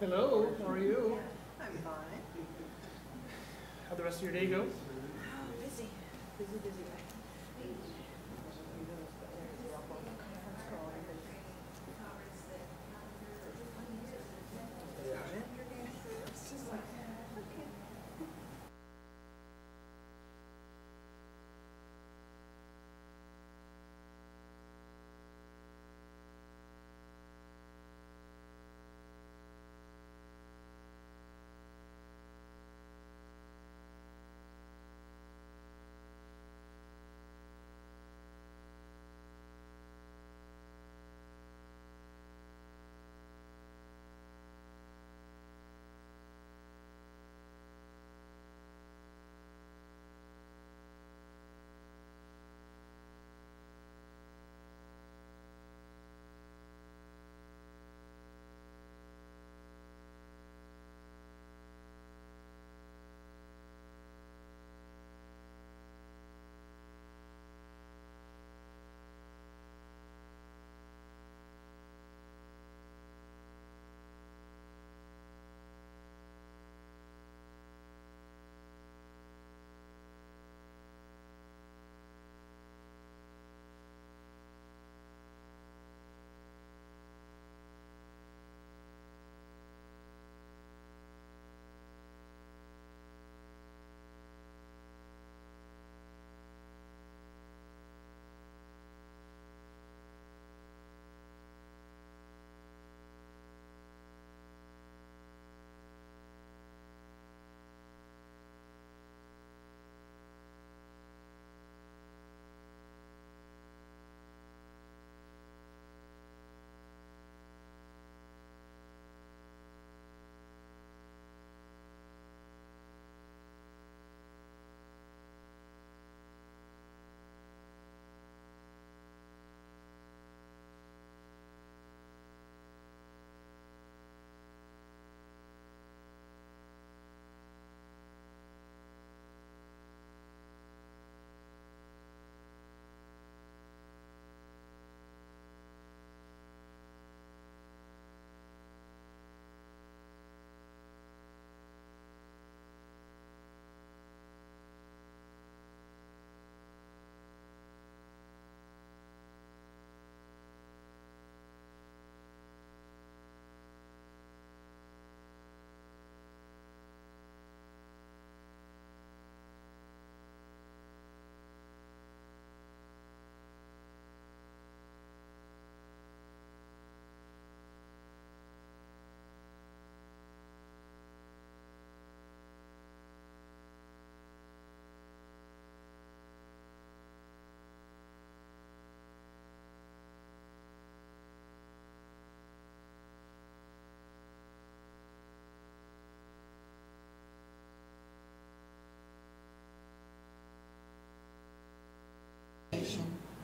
Hello, how are you? I'm fine. How'd the rest of your day go? Oh, busy. Busy.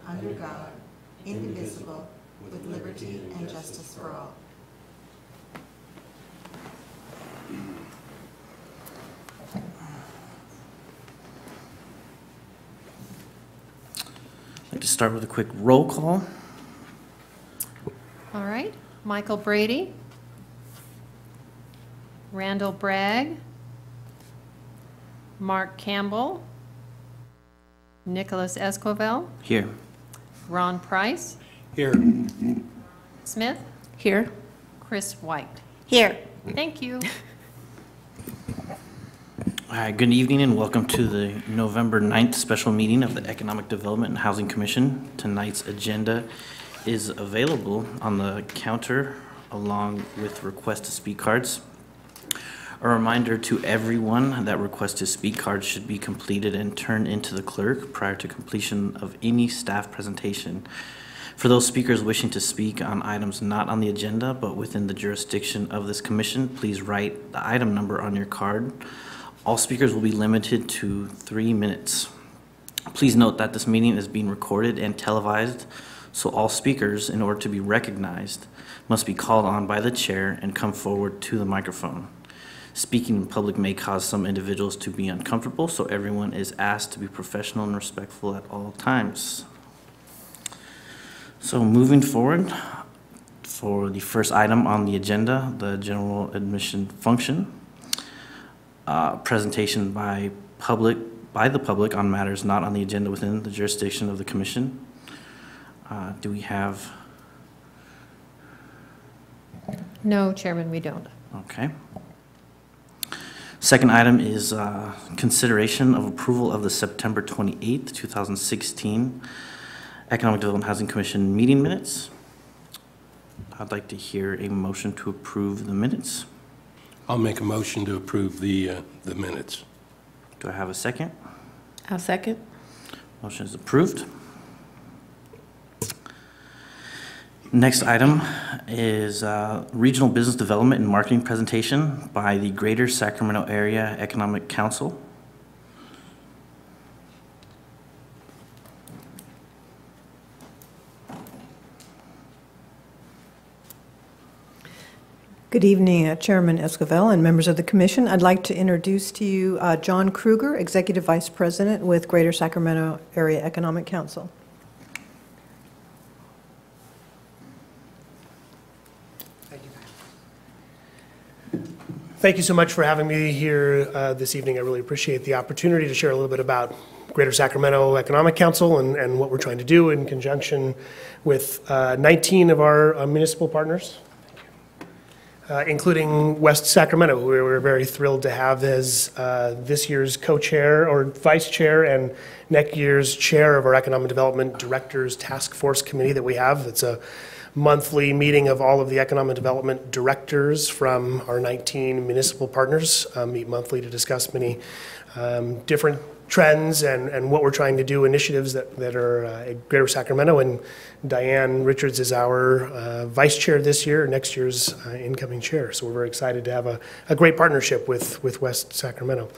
Under God, indivisible, with liberty and justice for all. I'd like to start with a quick roll call. All right, Michael Brady, Randall Bragg, Mark Campbell, Nicholas Escovel, Here. Ron Price, Here. Smith, Here. Chris White. Here. Thank you. All right, good evening and welcome to the November 9th special meeting of the Economic Development and Housing Commission. Tonight's agenda is available on the counter along with request to speak cards. A reminder to everyone that request to speak cards should be completed and turned into the clerk prior to completion of any staff presentation. For those speakers wishing to speak on items not on the agenda but within the jurisdiction of this commission, please write the item number on your card. All speakers will be limited to 3 minutes. Please note that this meeting is being recorded and televised, so all speakers, in order to be recognized, must be called on by the chair and come forward to the microphone. Speaking in public may cause some individuals to be uncomfortable, so everyone is asked to be professional and respectful at all times. So moving forward, for the first item on the agenda, the general admission function. Presentation by the public on matters not on the agenda within the jurisdiction of the commission. Do we have? No, Chairman, we don't. Okay. Second item is consideration of approval of the September 28th, 2016 Economic Development Housing Commission meeting minutes. I'd like to hear a motion to approve the minutes. I'll make a motion to approve the minutes. Do I have a second? I'll second. Motion is approved. Next item is Regional Business Development and Marketing Presentation by the Greater Sacramento Area Economic Council. Good evening, Chairman Esquivel and members of the Commission. I'd like to introduce to you John Kruger, Executive Vice President with Greater Sacramento Area Economic Council. Thank you so much for having me here this evening. I really appreciate the opportunity to share a little bit about Greater Sacramento Economic Council and what we're trying to do in conjunction with 19 of our municipal partners, including West Sacramento, who we're very thrilled to have as this year's co-chair or vice chair and next year's chair of our Economic Development Directors Task Force Committee that we have. It's a monthly meeting of all of the economic development directors from our 19 municipal partners, meet monthly to discuss many different trends and what we're trying to do, initiatives that are at Greater Sacramento. And Diane Richards is our vice chair this year, next year's incoming chair. So we're very excited to have a great partnership with West Sacramento.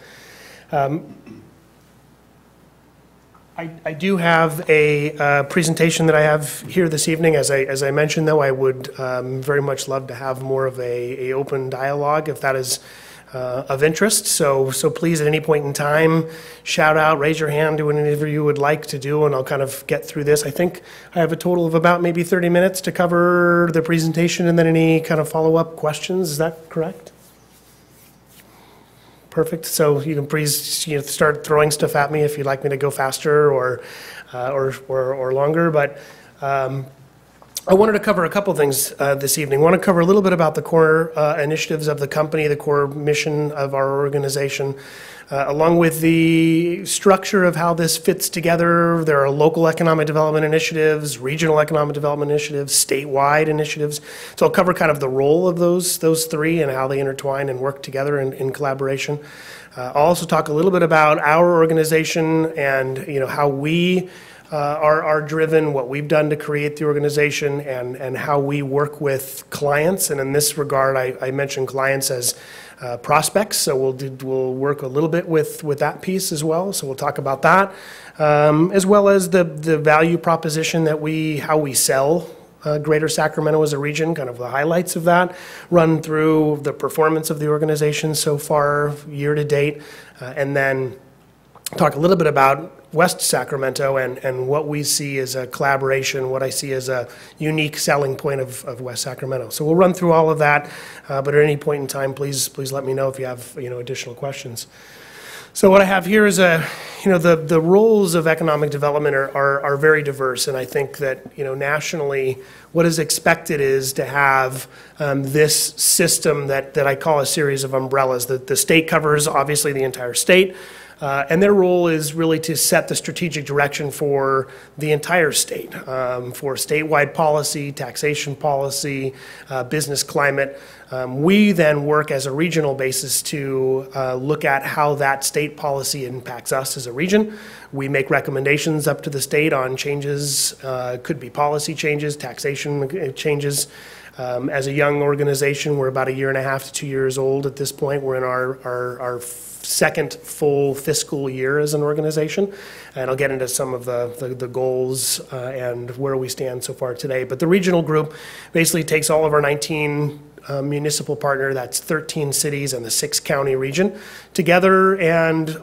I do have a presentation that I have here this evening. As I mentioned, though, I would very much love to have more of a open dialogue if that is of interest. So please, at any point in time, shout out, raise your hand, do whatever you would like to do, and I'll kind of get through this. I think I have a total of about maybe 30 minutes to cover the presentation and then any kind of follow-up questions. Is that correct? Perfect. So you can please start throwing stuff at me if you'd like me to go faster or longer. But I wanted to cover a couple things this evening. I want to cover a little bit about the core initiatives of the company, the core mission of our organization, along with the structure of how this fits together. There are local economic development initiatives, regional economic development initiatives, statewide initiatives. So I'll cover kind of the role of those three and how they intertwine and work together in collaboration. I'll also talk a little bit about our organization and how we are driven, what we've done to create the organization, and how we work with clients. And in this regard, I mentioned clients as prospects, so we'll work a little bit with that piece as well. So we'll talk about that, as well as the value proposition that how we sell Greater Sacramento as a region, kind of the highlights of that, run through the performance of the organization so far, year to date, and then talk a little bit about West Sacramento and what we see as a collaboration, what I see as a unique selling point of West Sacramento. So we'll run through all of that, but at any point in time, please let me know if you have additional questions. So what I have here is the roles of economic development are very diverse, and I think that nationally, what is expected is to have this system that I call a series of umbrellas. The state covers obviously the entire state. And their role is really to set the strategic direction for the entire state, for statewide policy, taxation policy, business climate. We then work as a regional basis to look at how that state policy impacts us as a region. We make recommendations up to the state on changes, could be policy changes, taxation changes. As a young organization, we're about 1.5 to 2 years old at this point. We're in our second full fiscal year as an organization, and I'll get into some of the goals and where we stand so far today. But the regional group basically takes all of our 19 municipal partner, that's 13 cities and the 6-county region, together, and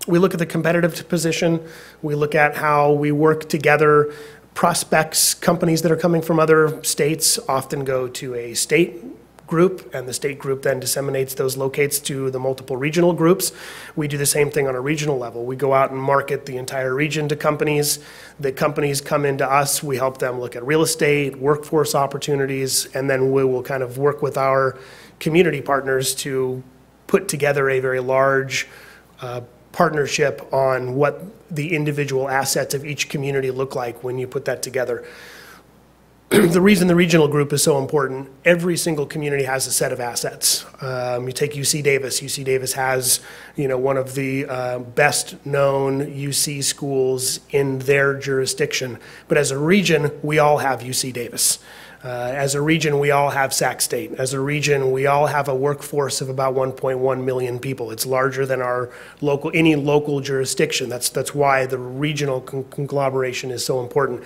we look at the competitive position. We look at how we work together Prospects, companies that are coming from other states often go to a state group, and the state group then disseminates those locates to the multiple regional groups. We do the same thing on a regional level. We go out and market the entire region to companies. The companies come into us, we help them look at real estate, workforce opportunities, and then we will kind of work with our community partners to put together a very large partnership on what the individual assets of each community look like when you put that together. The reason the regional group is so important, every single community has a set of assets. You take UC Davis. UC Davis has, one of the best-known UC schools in their jurisdiction. But as a region, we all have UC Davis. As a region, we all have Sac State. As a region, we all have a workforce of about 1.1 million people. It's larger than any local jurisdiction. That's why the regional conglomeration is so important.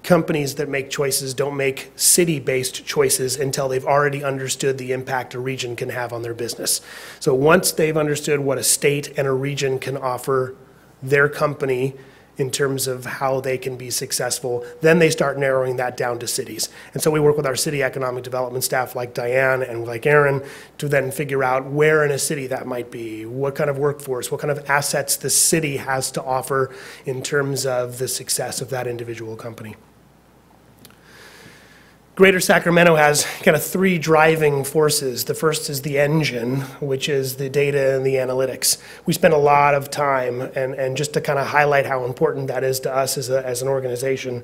Companies that make choices don't make city-based choices until they've already understood the impact a region can have on their business. So once they've understood what a state and a region can offer their company in terms of how they can be successful, then they start narrowing that down to cities. And so we work with our city economic development staff like Diane and like Aaron to then figure out where in a city that might be, what kind of workforce, what kind of assets the city has to offer in terms of the success of that individual company. Greater Sacramento has kind of three driving forces. The first is the engine, which is the data and the analytics. We spend a lot of time, and just to kind of highlight how important that is to us as an organization,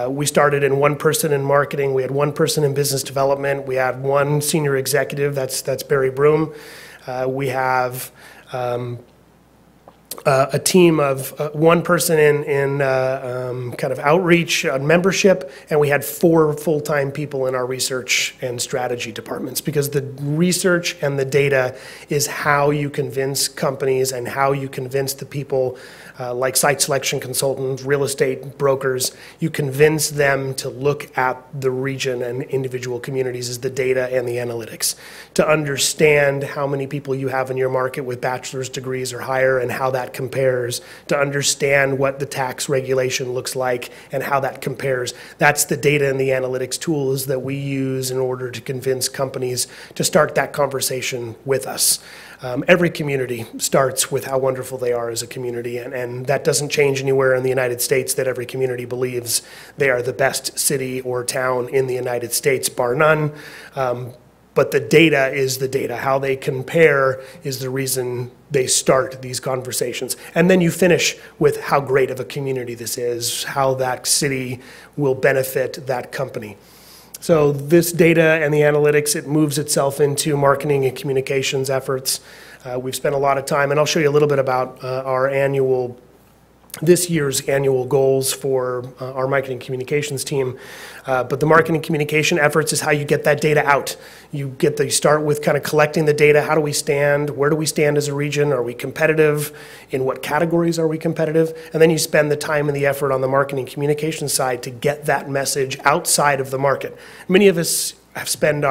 we started in one person in marketing, we had one person in business development, we had one senior executive, that's Barry Broom. We have a team of one person in kind of outreach and membership, and we had 4 full-time people in our research and strategy departments, because the research and the data is how you convince companies and how you convince the people like site selection consultants, real estate brokers, you convince them to look at the region and individual communities as the data and the analytics, to understand how many people you have in your market with bachelor's degrees or higher and how that compares, to understand what the tax regulation looks like and how that compares. That's the data and the analytics tools that we use in order to convince companies to start that conversation with us. Every community starts with how wonderful they are as a community, and that doesn't change anywhere in the United States, that every community believes they are the best city or town in the United States, bar none. But the data is the data. How they compare is the reason they start these conversations. And then you finish with how great of a community this is, how that city will benefit that company. So this data and the analytics, it moves itself into marketing and communications efforts. We've spent a lot of time, and I'll show you a little bit about this year's annual goals for our marketing communications team. But the marketing communication efforts is how you get that data out. You start with kind of collecting the data. How do we stand? Where do we stand as a region? Are we competitive? In what categories are we competitive? And then you spend the time and the effort on the marketing communication side to get that message outside of the market. Many of us have spent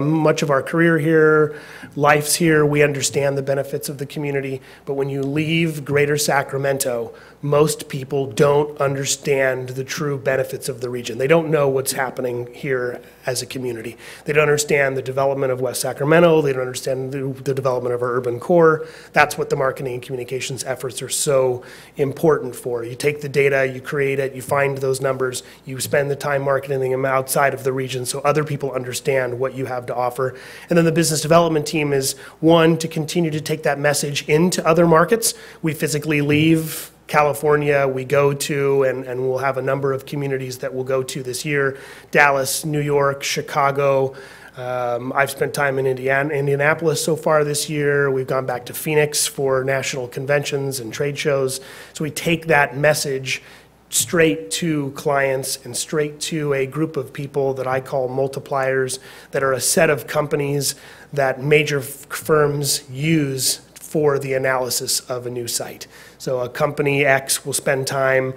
much of our career here, lives here. We understand the benefits of the community, but when you leave Greater Sacramento, most people don't understand the true benefits of the region. They don't know what's happening here as a community. They don't understand the development of West Sacramento. They don't understand the development of our urban core. That's what the marketing and communications efforts are so important for. You take the data, you create it, you find those numbers, you spend the time marketing them outside of the region so other people understand what you have to offer. And then the business development team is, one, to continue to take that message into other markets. We physically leave California, we go to, and we'll have a number of communities that we'll go to this year: Dallas, New York, Chicago. I've spent time in Indianapolis so far this year. We've gone back to Phoenix for national conventions and trade shows. So we take that message straight to clients and straight to a group of people that I call multipliers, that are a set of companies that major firms use for the analysis of a new site. So a company X will spend time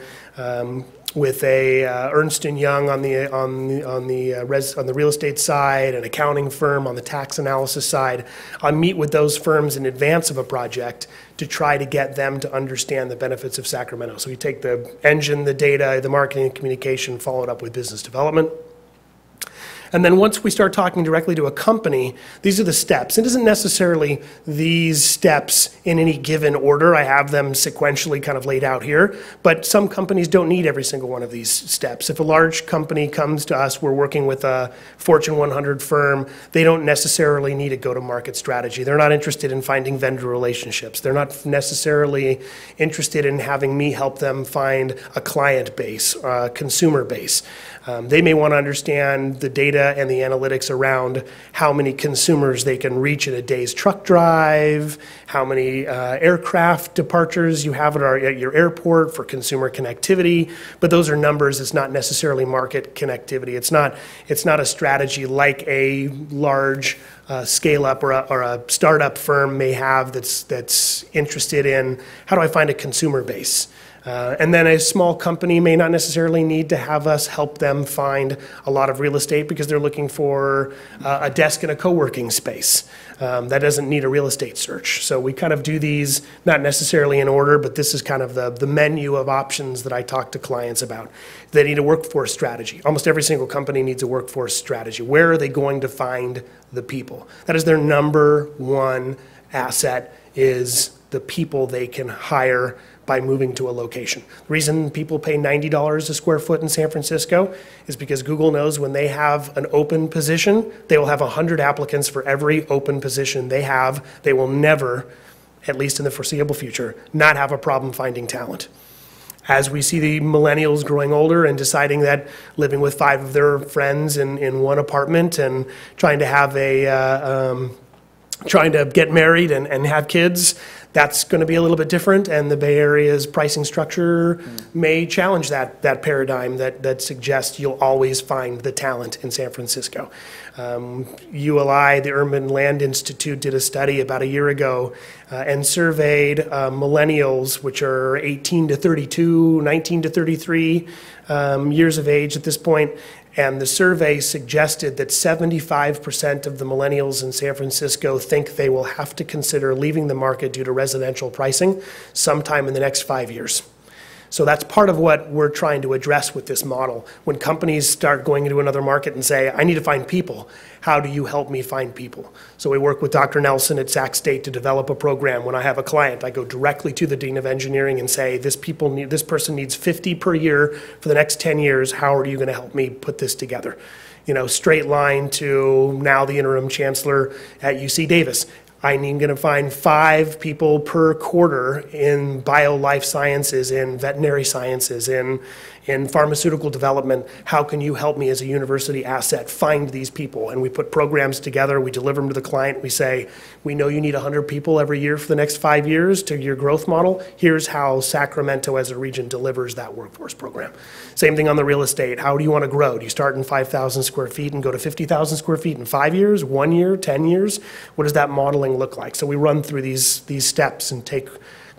with a Ernst & Young on the real estate side, an accounting firm on the tax analysis side. I'll meet with those firms in advance of a project to try to get them to understand the benefits of Sacramento. So we take the engine, the data, the marketing and communication, follow it up with business development. And then once we start talking directly to a company, these are the steps. It isn't necessarily these steps in any given order. I have them sequentially kind of laid out here, but some companies don't need every single one of these steps. If a large company comes to us, we're working with a Fortune 100 firm, they don't necessarily need a go-to-market strategy. They're not interested in finding vendor relationships. They're not necessarily interested in having me help them find a client base, a consumer base. They may want to understand the data and the analytics around how many consumers they can reach in a day's truck drive, how many aircraft departures you have at your airport for consumer connectivity. But those are numbers. It's not necessarily market connectivity. It's not a strategy like a large scale-up or a startup firm may have that's interested in how do I find a consumer base. And then a small company may not necessarily need to have us help them find a lot of real estate because they're looking for a desk in a co-working space. That doesn't need a real estate search. So we kind of do these not necessarily in order, but this is kind of the menu of options that I talk to clients about. They need a workforce strategy. Almost every single company needs a workforce strategy. Where are they going to find the people? That is their number one asset, is the people they can hire by moving to a location. The reason people pay $90 a square foot in San Francisco is because Google knows when they have an open position, they will have 100 applicants for every open position they have. They will never, at least in the foreseeable future, not have a problem finding talent. As we see the millennials growing older and deciding that living with 5 of their friends in one apartment and trying to have trying to get married and have kids, that's going to be a little bit different, and the Bay Area's pricing structure may challenge that paradigm that suggests you'll always find the talent in San Francisco. ULI, the Urban Land Institute, did a study about a year ago and surveyed millennials, which are 18 to 32, 19 to 33 years of age at this point. And the survey suggested that 75% of the millennials in San Francisco think they will have to consider leaving the market due to residential pricing sometime in the next 5 years. So that's part of what we're trying to address with this model. When companies start going into another market and say, I need to find people, how do you help me find people? So we work with Dr. Nelson at Sac State to develop a program. When I have a client, I go directly to the Dean of Engineering and say, this person needs 50 per year for the next 10 years. How are you going to help me put this together? You know, straight line to now the interim chancellor at UC Davis. I'm going to find 5 people per quarter in bio-life sciences, in veterinary sciences, in pharmaceutical development. How can you help me as a university asset find these people? And we put programs together. We deliver them to the client. We say, we know you need 100 people every year for the next 5 years to your growth model. Here's how Sacramento as a region delivers that workforce program. Same thing on the real estate. How do you want to grow? Do you start in 5,000 square feet and go to 50,000 square feet in 5 years, 1 year, 10 years? What does that modeling look like? So we run through these steps and take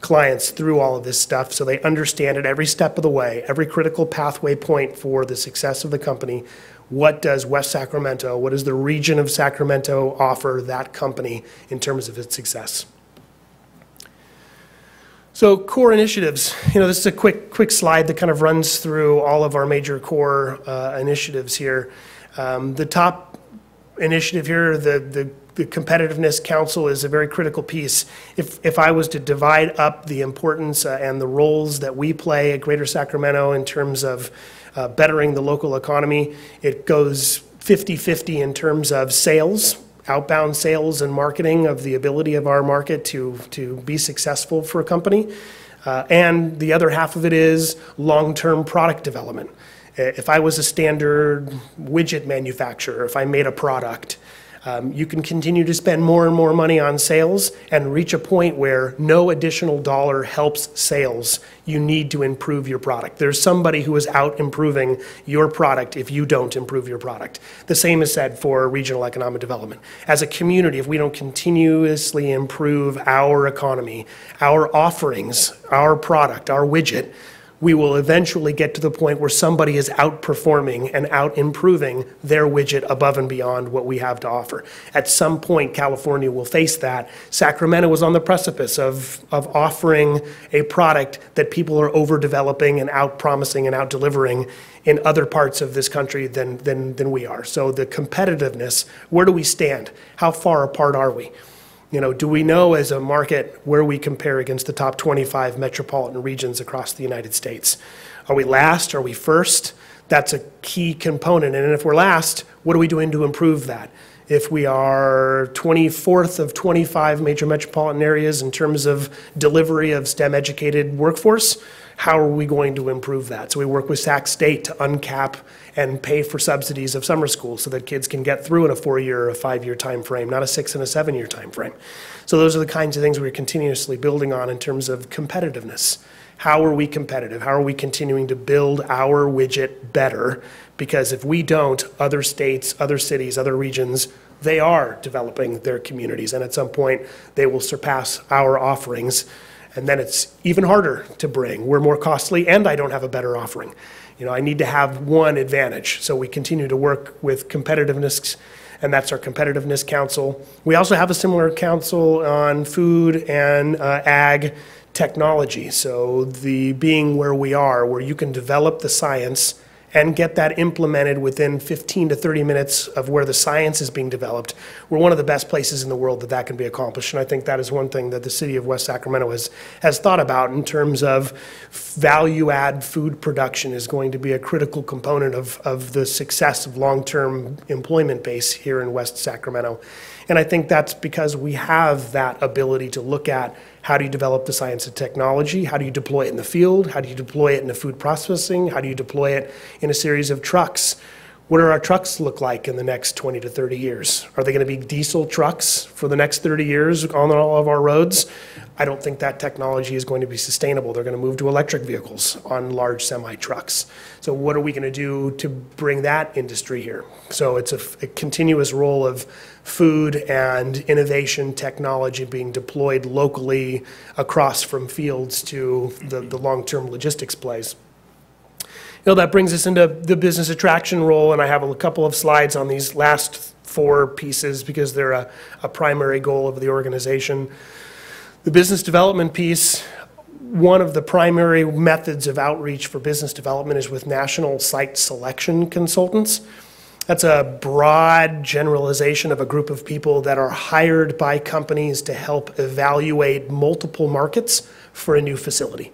clients through all of this stuff so they understand at every step of the way, every critical pathway point for the success of the company. What does West Sacramento, what does the region of Sacramento offer that company in terms of its success? So core initiatives, this is a quick slide that kind of runs through all of our major core initiatives here. The top initiative here, the Competitiveness Council, is a very critical piece. If I was to divide up the importance and the roles that we play at Greater Sacramento in terms of bettering the local economy, it goes 50-50 in terms of sales, outbound sales and marketing, of the ability of our market to be successful for a company. And the other half of it is long-term product development. If I was a standard widget manufacturer, if I made a product, You can continue to spend more and more money on sales and reach a point where no additional dollar helps sales. You need to improve your product. There's somebody who is out improving your product if you don't improve your product. The same is said for regional economic development. As a community, if we don't continuously improve our economy, our offerings, our product, our widget, we will eventually get to the point where somebody is outperforming and out improving their widget above and beyond what we have to offer. At some point, California will face that. Sacramento was on the precipice of offering a product that people are overdeveloping and out-promising and out-delivering in other parts of this country than we are. So the competitiveness, where do we stand? How far apart are we? You know, do we know as a market where we compare against the top 25 metropolitan regions across the United States? Are we last? Are we first? That's a key component. And if we're last, what are we doing to improve that? If we are 24th of 25 major metropolitan areas in terms of delivery of STEM-educated workforce, how are we going to improve that? So we work with Sac State to uncap and pay for subsidies of summer school so that kids can get through in a 4-year or a 5-year time frame, not a 6 and a 7-year time frame. So those are the kinds of things we're continuously building on in terms of competitiveness. How are we competitive? How are we continuing to build our widget better? Because if we don't, other states, other cities, other regions, they are developing their communities, and at some point they will surpass our offerings. And then it's even harder to bring. We're more costly, and I don't have a better offering. You know, I need to have one advantage. So we continue to work with competitiveness, and that's our Competitiveness Council. We also have a similar council on food and ag technology. So the being where we are, where you can develop the science and get that implemented within 15 to 30 minutes of where the science is being developed. We're one of the best places in the world that can be accomplished, and I think that is one thing that the city of West Sacramento has thought about in terms of value-add food production is going to be a critical component of the success of long-term employment base here in West Sacramento. And I think that's because we have that ability to look at how do you develop the science and technology, how do you deploy it in the field, how do you deploy it in the food processing, how do you deploy it in a series of trucks. What do our trucks look like in the next 20 to 30 years? Are they going to be diesel trucks for the next 30 years on all of our roads? I don't think that technology is going to be sustainable. They're going to move to electric vehicles on large semi-trucks. So what are we going to do to bring that industry here? So it's a continuous role of food and innovation technology being deployed locally across from fields to the long-term logistics plays. You know, that brings us into the business attraction role, and I have a couple of slides on these last 4 pieces because they're a primary goal of the organization. The business development piece, one of the primary methods of outreach for business development is with national site selection consultants. That's a broad generalization of a group of people that are hired by companies to help evaluate multiple markets for a new facility.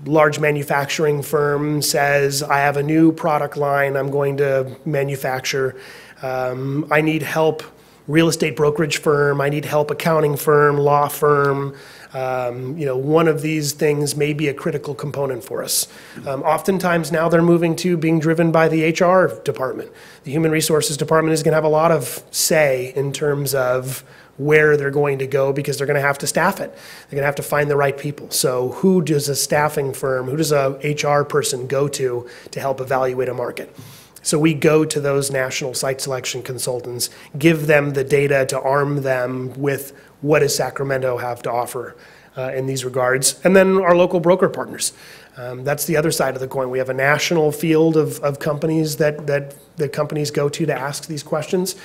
Large manufacturing firm says, I have a new product line I'm going to manufacture. I need help. Real estate brokerage firm, I need help. Accounting firm, law firm. You know, one of these things may be a critical component for us. Oftentimes now they're moving to being driven by the HR department. The Human Resources Department is going to have a lot of say in terms of where they're going to go because they're going to have to staff it. They're going to have to find the right people. So who does a staffing firm, who does a HR person go to help evaluate a market? So we go to those national site selection consultants, give them the data to arm them with what does Sacramento have to offer in these regards. And then our local broker partners. That's the other side of the coin. We have a national field of companies that companies go to ask these questions.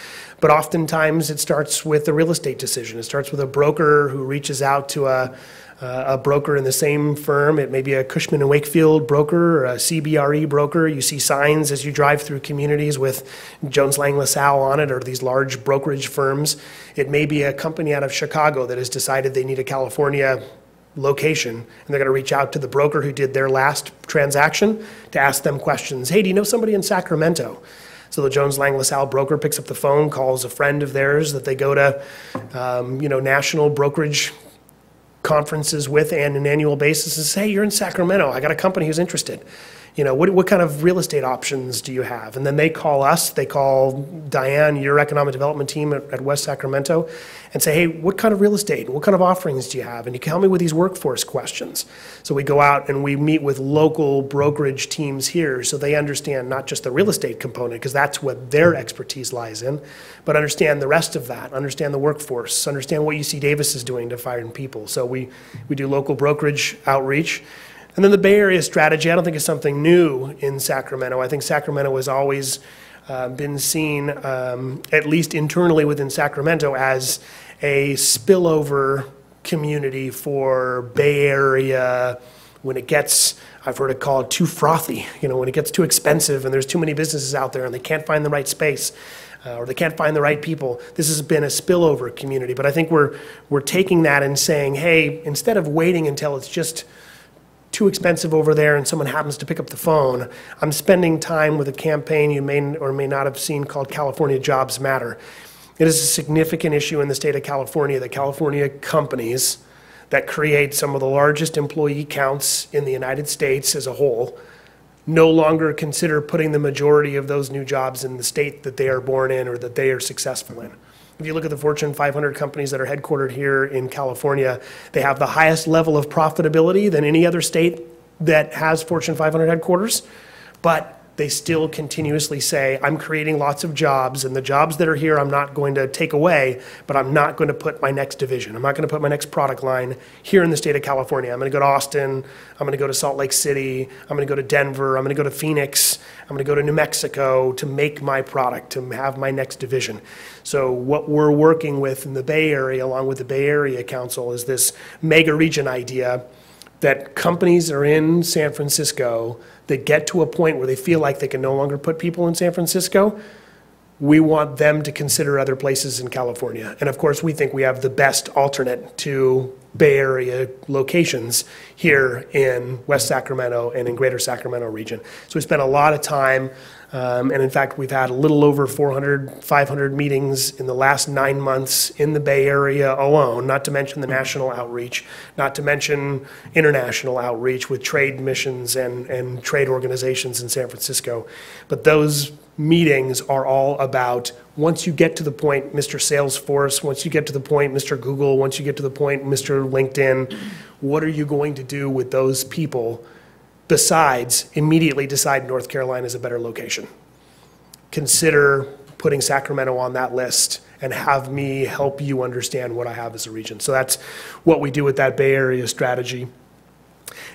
But oftentimes it starts with a real estate decision. It starts with a broker who reaches out to a broker in the same firm. It may be a Cushman & Wakefield broker or a CBRE broker. You see signs as you drive through communities with Jones Lang LaSalle on it, or these large brokerage firms. It may be a company out of Chicago that has decided they need a California location, and they're going to reach out to the broker who did their last transaction to ask them questions. Hey, do you know somebody in Sacramento? So the Jones Lang LaSalle broker picks up the phone, calls a friend of theirs that they go to, national brokerage conferences with and an annual basis and say, hey, you're in Sacramento. I got a company who's interested. What kind of real estate options do you have? And then they call us, they call Diane, your economic development team at West Sacramento, and say, hey, what kind of real estate? What kind of offerings do you have? And you can help me with these workforce questions. So we go out and we meet with local brokerage teams here so they understand not just the real estate component, because that's what their expertise lies in, but understand the rest of that, understand the workforce, understand what UC Davis is doing to fire people. So we do local brokerage outreach. And then the Bay Area strategy, I don't think is something new in Sacramento. I think Sacramento has always been seen, at least internally within Sacramento, as a spillover community for Bay Area when it gets, I've heard it called too frothy, when it gets too expensive and there's too many businesses out there and they can't find the right space. Or they can't find the right people. This has been a spillover community. But I think we're taking that and saying, hey, instead of waiting until it's just too expensive over there and someone happens to pick up the phone, I'm spending time with a campaign you may or may not have seen called California Jobs Matter. It is a significant issue in the state of California that California companies that create some of the largest employee counts in the United States as a whole no longer consider putting the majority of those new jobs in the state that they are born in or that they are successful in. If you look at the Fortune 500 companies that are headquartered here in California, they have the highest level of profitability than any other state that has Fortune 500 headquarters, but they still continuously say, I'm creating lots of jobs, and the jobs that are here I'm not going to take away, but I'm not going to put my next division. I'm not going to put my next product line here in the state of California. I'm going to go to Austin. I'm going to go to Salt Lake City. I'm going to go to Denver. I'm going to go to Phoenix. I'm going to go to New Mexico to make my product, to have my next division. So what we're working with in the Bay Area, along with the Bay Area Council, is this mega region idea that companies are in San Francisco that get to a point where they feel like they can no longer put people in San Francisco. We want them to consider other places in California. And of course, we think we have the best alternate to Bay Area locations here in West Sacramento and in Greater Sacramento region. So we spent a lot of time, and in fact, we've had a little over 400, 500 meetings in the last 9 months in the Bay Area alone, not to mention the national outreach, not to mention international outreach with trade missions and trade organizations in San Francisco. But those meetings are all about, once you get to the point, Mr. Salesforce, once you get to the point, Mr. Google, once you get to the point, Mr. LinkedIn, what are you going to do with those people besides immediately decide North Carolina is a better location? Consider putting Sacramento on that list and have me help you understand what I have as a region. So that's what we do with that Bay Area strategy.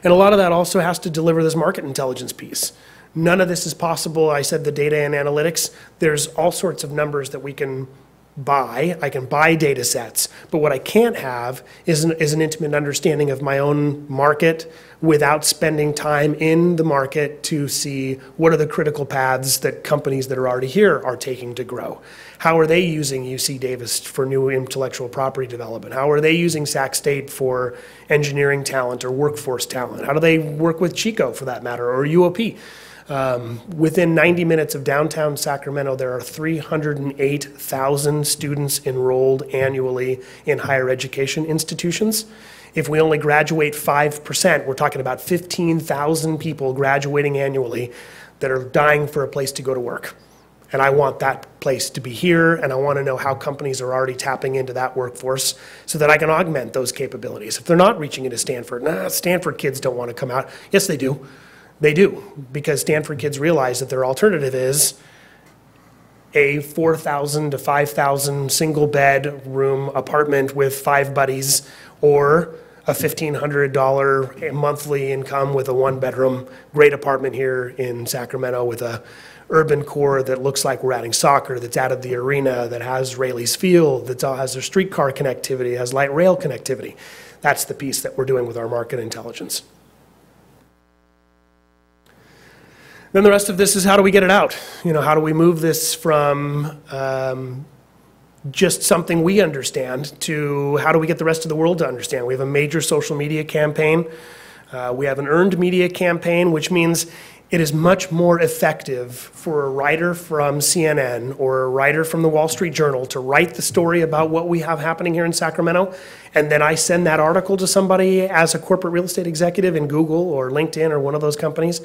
And a lot of that also has to deliver this market intelligence piece. None of this is possible. I said the data and analytics. There's all sorts of numbers that we can buy. I can buy data sets. But what I can't have is an intimate understanding of my own market without spending time in the market to see what are the critical paths that companies that are already here are taking to grow. How are they using UC Davis for new intellectual property development? How are they using Sac State for engineering talent or workforce talent? How do they work with Chico, for that matter, or UOP? Within 90 minutes of downtown Sacramento, there are 308,000 students enrolled annually in higher education institutions. If we only graduate 5%, we're talking about 15,000 people graduating annually that are dying for a place to go to work. And I want that place to be here, and I want to know how companies are already tapping into that workforce so that I can augment those capabilities. If they're not reaching into Stanford, Stanford kids don't want to come out. Yes, they do. They do, because Stanford kids realize that their alternative is a 4,000 to 5,000 single bedroom apartment with 5 buddies, or a $1,500 monthly income with a 1-bedroom great apartment here in Sacramento with a urban core that looks like we're adding soccer, that's out of the arena, that has Rayleigh's Field, that has their streetcar connectivity, has light rail connectivity. That's the piece that we're doing with our market intelligence. Then the rest of this is, how do we get it out? How do we move this from just something we understand to how do we get the rest of the world to understand? We have a major social media campaign. We have an earned media campaign, which means it is much more effective for a writer from CNN or a writer from the Wall Street Journal to write the story about what we have happening here in Sacramento, and then I send that article to somebody as a corporate real estate executive in Google or LinkedIn or one of those companies.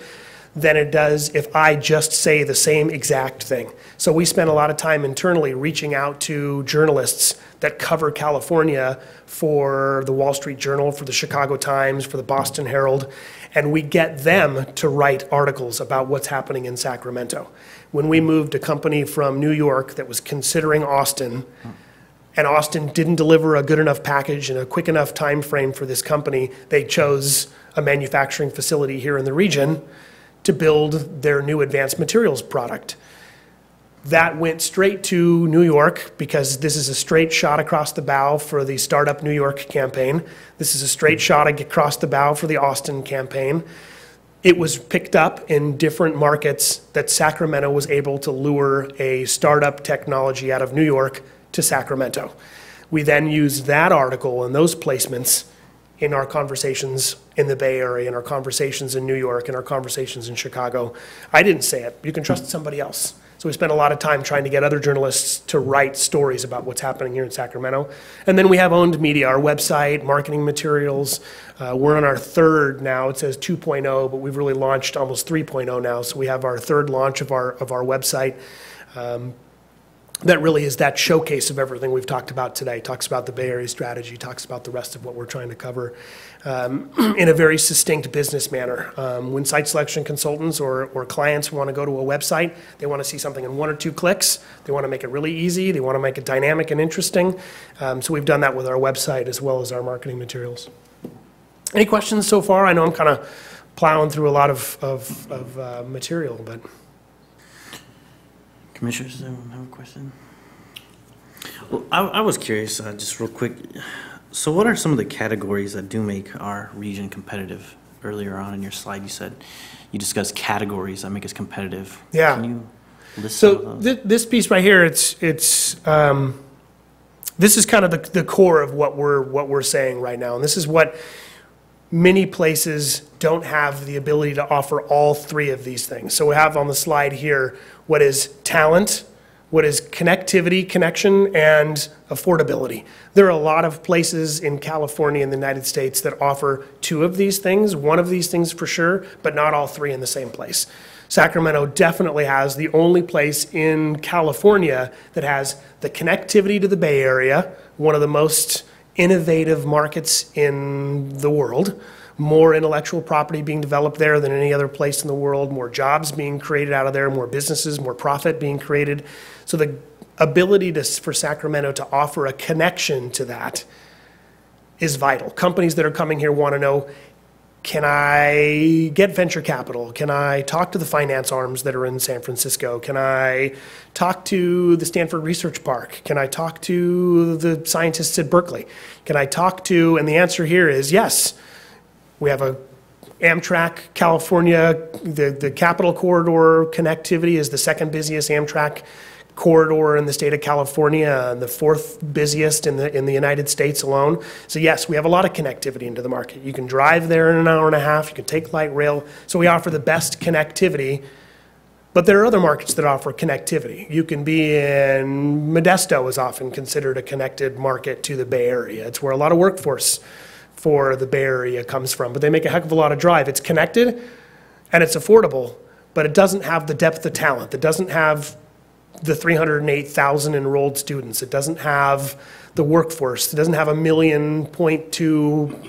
than it does if I just say the same exact thing. So we spend a lot of time internally reaching out to journalists that cover California for the Wall Street Journal, for the Chicago Times, for the Boston Herald, and we get them to write articles about what's happening in Sacramento. When we moved a company from New York that was considering Austin, and Austin didn't deliver a good enough package in a quick enough time frame for this company, they chose a manufacturing facility here in the region to build their new advanced materials product. That went straight to New York because this is a straight shot across the bow for the Startup New York campaign. This is a straight shot across the bow for the Austin campaign. It was picked up in different markets that Sacramento was able to lure a startup technology out of New York to Sacramento. We then used that article and those placements in our conversations in the Bay Area, in our conversations in New York, in our conversations in Chicago. I didn't say it. You can trust somebody else. So we spent a lot of time trying to get other journalists to write stories about what's happening here in Sacramento. And then we have owned media, our website, marketing materials. We're on our third now. It says 2.0, but we've really launched almost 3.0 now. So we have our third launch of our website. That really is that showcase of everything we've talked about today. Talks about the Bay Area strategy, talks about the rest of what we're trying to cover in a very succinct business manner. When site selection consultants or clients want to go to a website, they want to see something in 1 or 2 clicks. They want to make it really easy. They want to make it dynamic and interesting. So we've done that with our website as well as our marketing materials. Any questions so far? I know I'm kind of plowing through a lot of material, but... Commissioners, have a question? Well, I was curious, just real quick. So what are some of the categories that do make our region competitive? Earlier on in your slide, you said you discussed categories that make us competitive. Yeah. Can you list some So of those? this piece right here, this is kind of the core of what we're saying right now, and this is what many places don't have the ability to offer all 3 of these things. So we have on the slide here what is talent, what is connectivity, connection, and affordability. There are a lot of places in California and the United States that offer 2 of these things, 1 of these things for sure, but not all 3 in the same place. Sacramento definitely has the only place in California that has the connectivity to the Bay Area, one of the most innovative markets in the world, more intellectual property being developed there than any other place in the world, more jobs being created out of there, more businesses, more profit being created. So the ability for Sacramento to offer a connection to that is vital. Companies that are coming here want to know, can I get venture capital? Can I talk to the finance arms that are in San Francisco? Can I talk to the Stanford Research Park? Can I talk to the scientists at Berkeley? Can I talk to, and the answer here is yes. We have a Amtrak California, the Capital Corridor connectivity is the 2nd busiest Amtrak corridor in the state of California, and the 4th busiest in the United States alone. So yes, we have a lot of connectivity into the market. You can drive there in an hour and a half, you can take light rail, so we offer the best connectivity. But there are other markets that offer connectivity. You can be in, Modesto is often considered a connected market to the Bay Area. It's where a lot of workforce for the Bay Area comes from, but they make a heck of a lot of drive. It's connected and it's affordable, but it doesn't have the depth of talent. It doesn't have the 308,000 enrolled students. It doesn't have the workforce. It doesn't have 1.2 million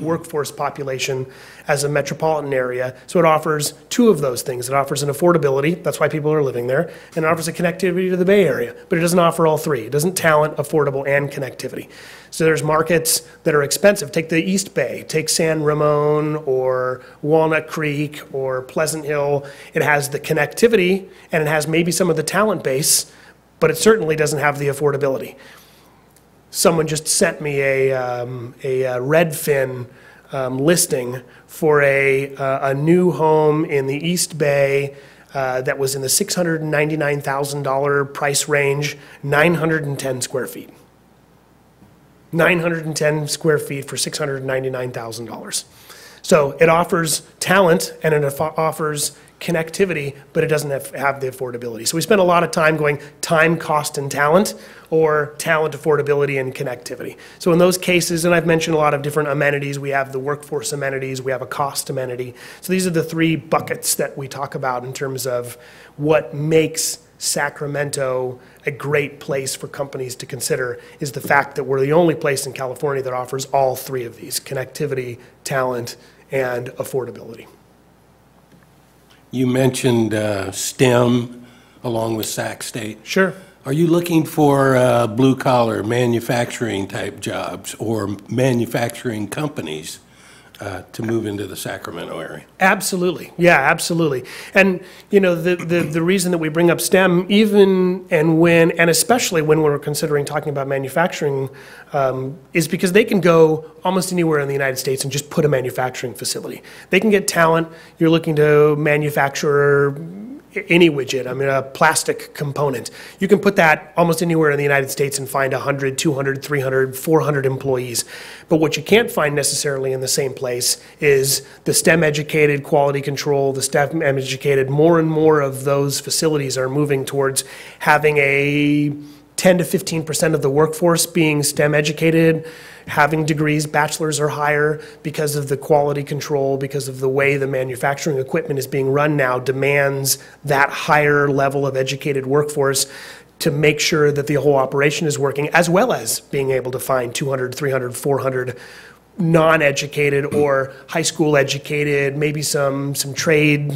workforce population as a metropolitan area. So it offers 2 of those things. It offers an affordability, that's why people are living there, and it offers a connectivity to the Bay Area, but it doesn't offer all 3. It doesn't talent, affordable, and connectivity. So there's markets that are expensive. Take the East Bay, take San Ramon or Walnut Creek or Pleasant Hill. It has the connectivity and it has maybe some of the talent base, but it certainly doesn't have the affordability. Someone just sent me a Redfin listing for a new home in the East Bay that was in the $699,000 price range, 910 square feet. 910 square feet for $699,000. So it offers talent and it offers connectivity, but it doesn't have the affordability. So we spend a lot of time going time, cost, and talent, or talent, affordability, and connectivity. So in those cases, and I've mentioned a lot of different amenities, we have the workforce amenities, we have a cost amenity. So these are the three buckets that we talk about in terms of what makes Sacramento a great place for companies to consider, is the fact that we're the only place in California that offers all three of these: connectivity, talent, and affordability. You mentioned STEM along with Sac State. Sure. Are you looking for blue-collar manufacturing type jobs or manufacturing companies to move into the Sacramento area? Absolutely. Yeah, absolutely. And, you know, the reason that we bring up STEM, even and especially when we're considering talking about manufacturing, is because they can go almost anywhere in the United States and just put a manufacturing facility. They can get talent. You're looking to manufacture any widget, I mean, a plastic component. You can put that almost anywhere in the United States and find 100, 200, 300, 400 employees. But what you can't find necessarily in the same place is the STEM-educated quality control, the STEM-educated. More and more of those facilities are moving towards having a 10 to 15% of the workforce being STEM-educated, having degrees, bachelor's or higher, because of the quality control, because of the way the manufacturing equipment is being run now, demands that higher level of educated workforce to make sure that the whole operation is working, as well as being able to find 200, 300, 400 non-educated or high school educated, maybe some trade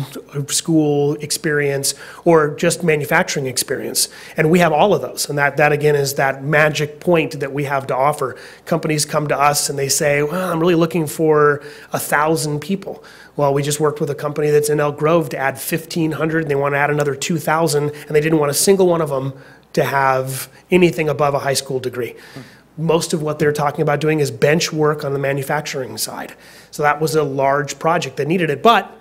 school experience, or just manufacturing experience. And we have all of those. And that again is that magic point that we have to offer. Companies come to us and they say, well, I'm really looking for 1,000 people. Well, we just worked with a company that's in Elk Grove to add 1,500, and they want to add another 2,000, and they didn't want a single one of them to have anything above a high school degree. Most of what they're talking about doing is bench work on the manufacturing side. So that was a large project that needed it. But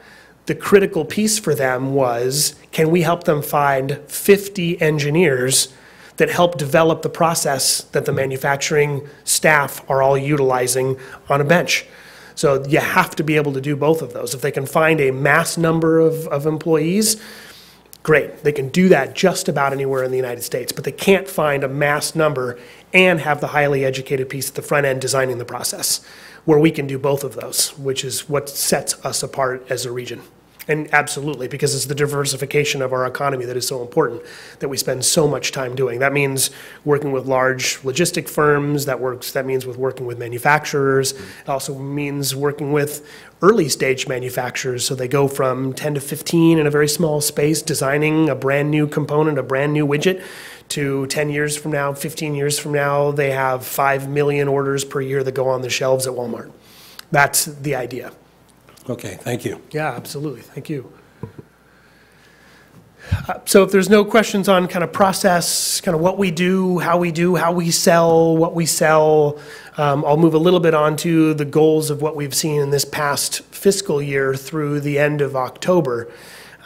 the critical piece for them was, can we help them find 50 engineers that help develop the process that the manufacturing staff are all utilizing on a bench? So you have to be able to do both of those. If they can find a mass number of employees, great. They can do that just about anywhere in the United States, but they can't find a mass number and have the highly educated piece at the front end designing the process, where we can do both of those, which is what sets us apart as a region. And absolutely, because it's the diversification of our economy that is so important, that we spend so much time doing. That means working with large logistic firms, that means working with manufacturers. It also means working with early stage manufacturers, so they go from 10 to 15 in a very small space, designing a brand new component, a brand new widget, to 10 years from now, 15 years from now, they have 5 million orders per year that go on the shelves at Walmart. That's the idea. Okay, thank you. Yeah, absolutely. Thank you. So if there's no questions on kind of process, kind of what we do, how we sell, what we sell, I'll move a little bit on to the goals of what we've seen in this past fiscal year through the end of October.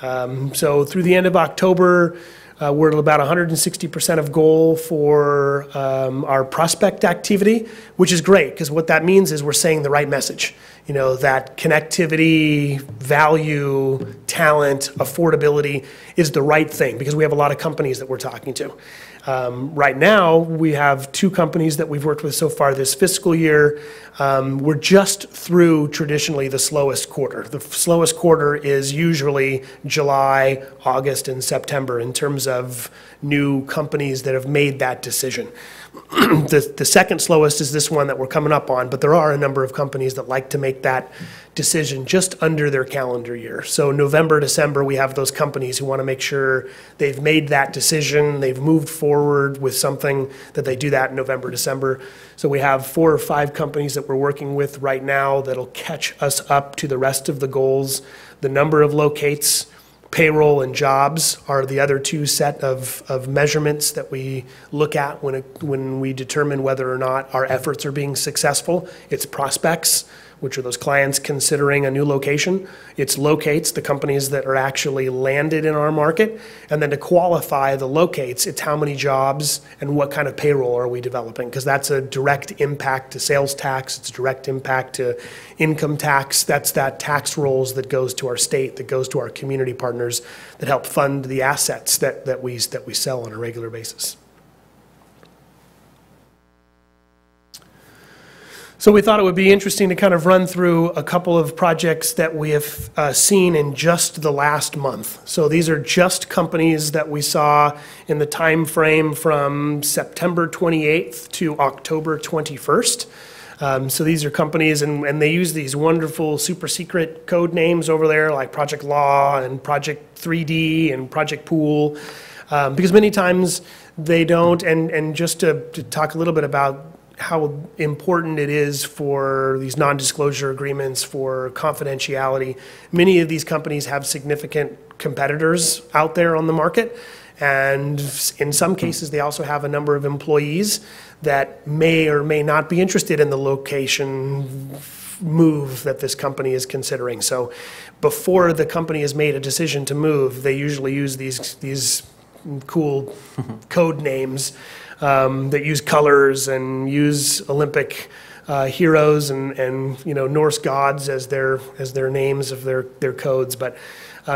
So through the end of October, we're at about 160% of goal for our prospect activity, which is great, because what that means is we're saying the right message. You know, that connectivity, value, talent, affordability is the right thing, because we have a lot of companies that we're talking to. Right now, we have 2 companies that we've worked with so far this fiscal year. We're just through traditionally the slowest quarter. The slowest quarter is usually July, August, and September in terms of new companies that have made that decision. The second slowest is this one that we're coming up on, but there are a number of companies that like to make that decision just under their calendar year. So November, December, we have those companies who want to make sure they've made that decision, they've moved forward with something, that they do that in November, December. So we have 4 or 5 companies that we're working with right now that'll catch us up to the rest of the goals. The number of locates, payroll, and jobs are the other 2 set of measurements that we look at when we determine whether or not our efforts are being successful. It's prospects, which are those clients considering a new location. It's locates, the companies that are actually landed in our market. And then to qualify the locates, it's how many jobs and what kind of payroll are we developing, because that's a direct impact to sales tax, it's a direct impact to income tax. That's that tax rolls that goes to our state, that goes to our community partners that help fund the assets that we sell on a regular basis. So we thought it would be interesting to kind of run through a couple of projects that we have seen in just the last month. So these are just companies that we saw in the time frame from September 28th to October 21st. So these are companies, and they use these wonderful super secret code names over there, like Project Law and Project 3D and Project Pool, because many times they don't, and just to talk a little bit about how important it is for these non-disclosure agreements, for confidentiality. Many of these companies have significant competitors out there on the market, and in some cases they also have a number of employees that may or may not be interested in the location move that this company is considering. So before the company has made a decision to move, they usually use these cool code names that use colors and use Olympic heroes and Norse gods as their names of their codes. But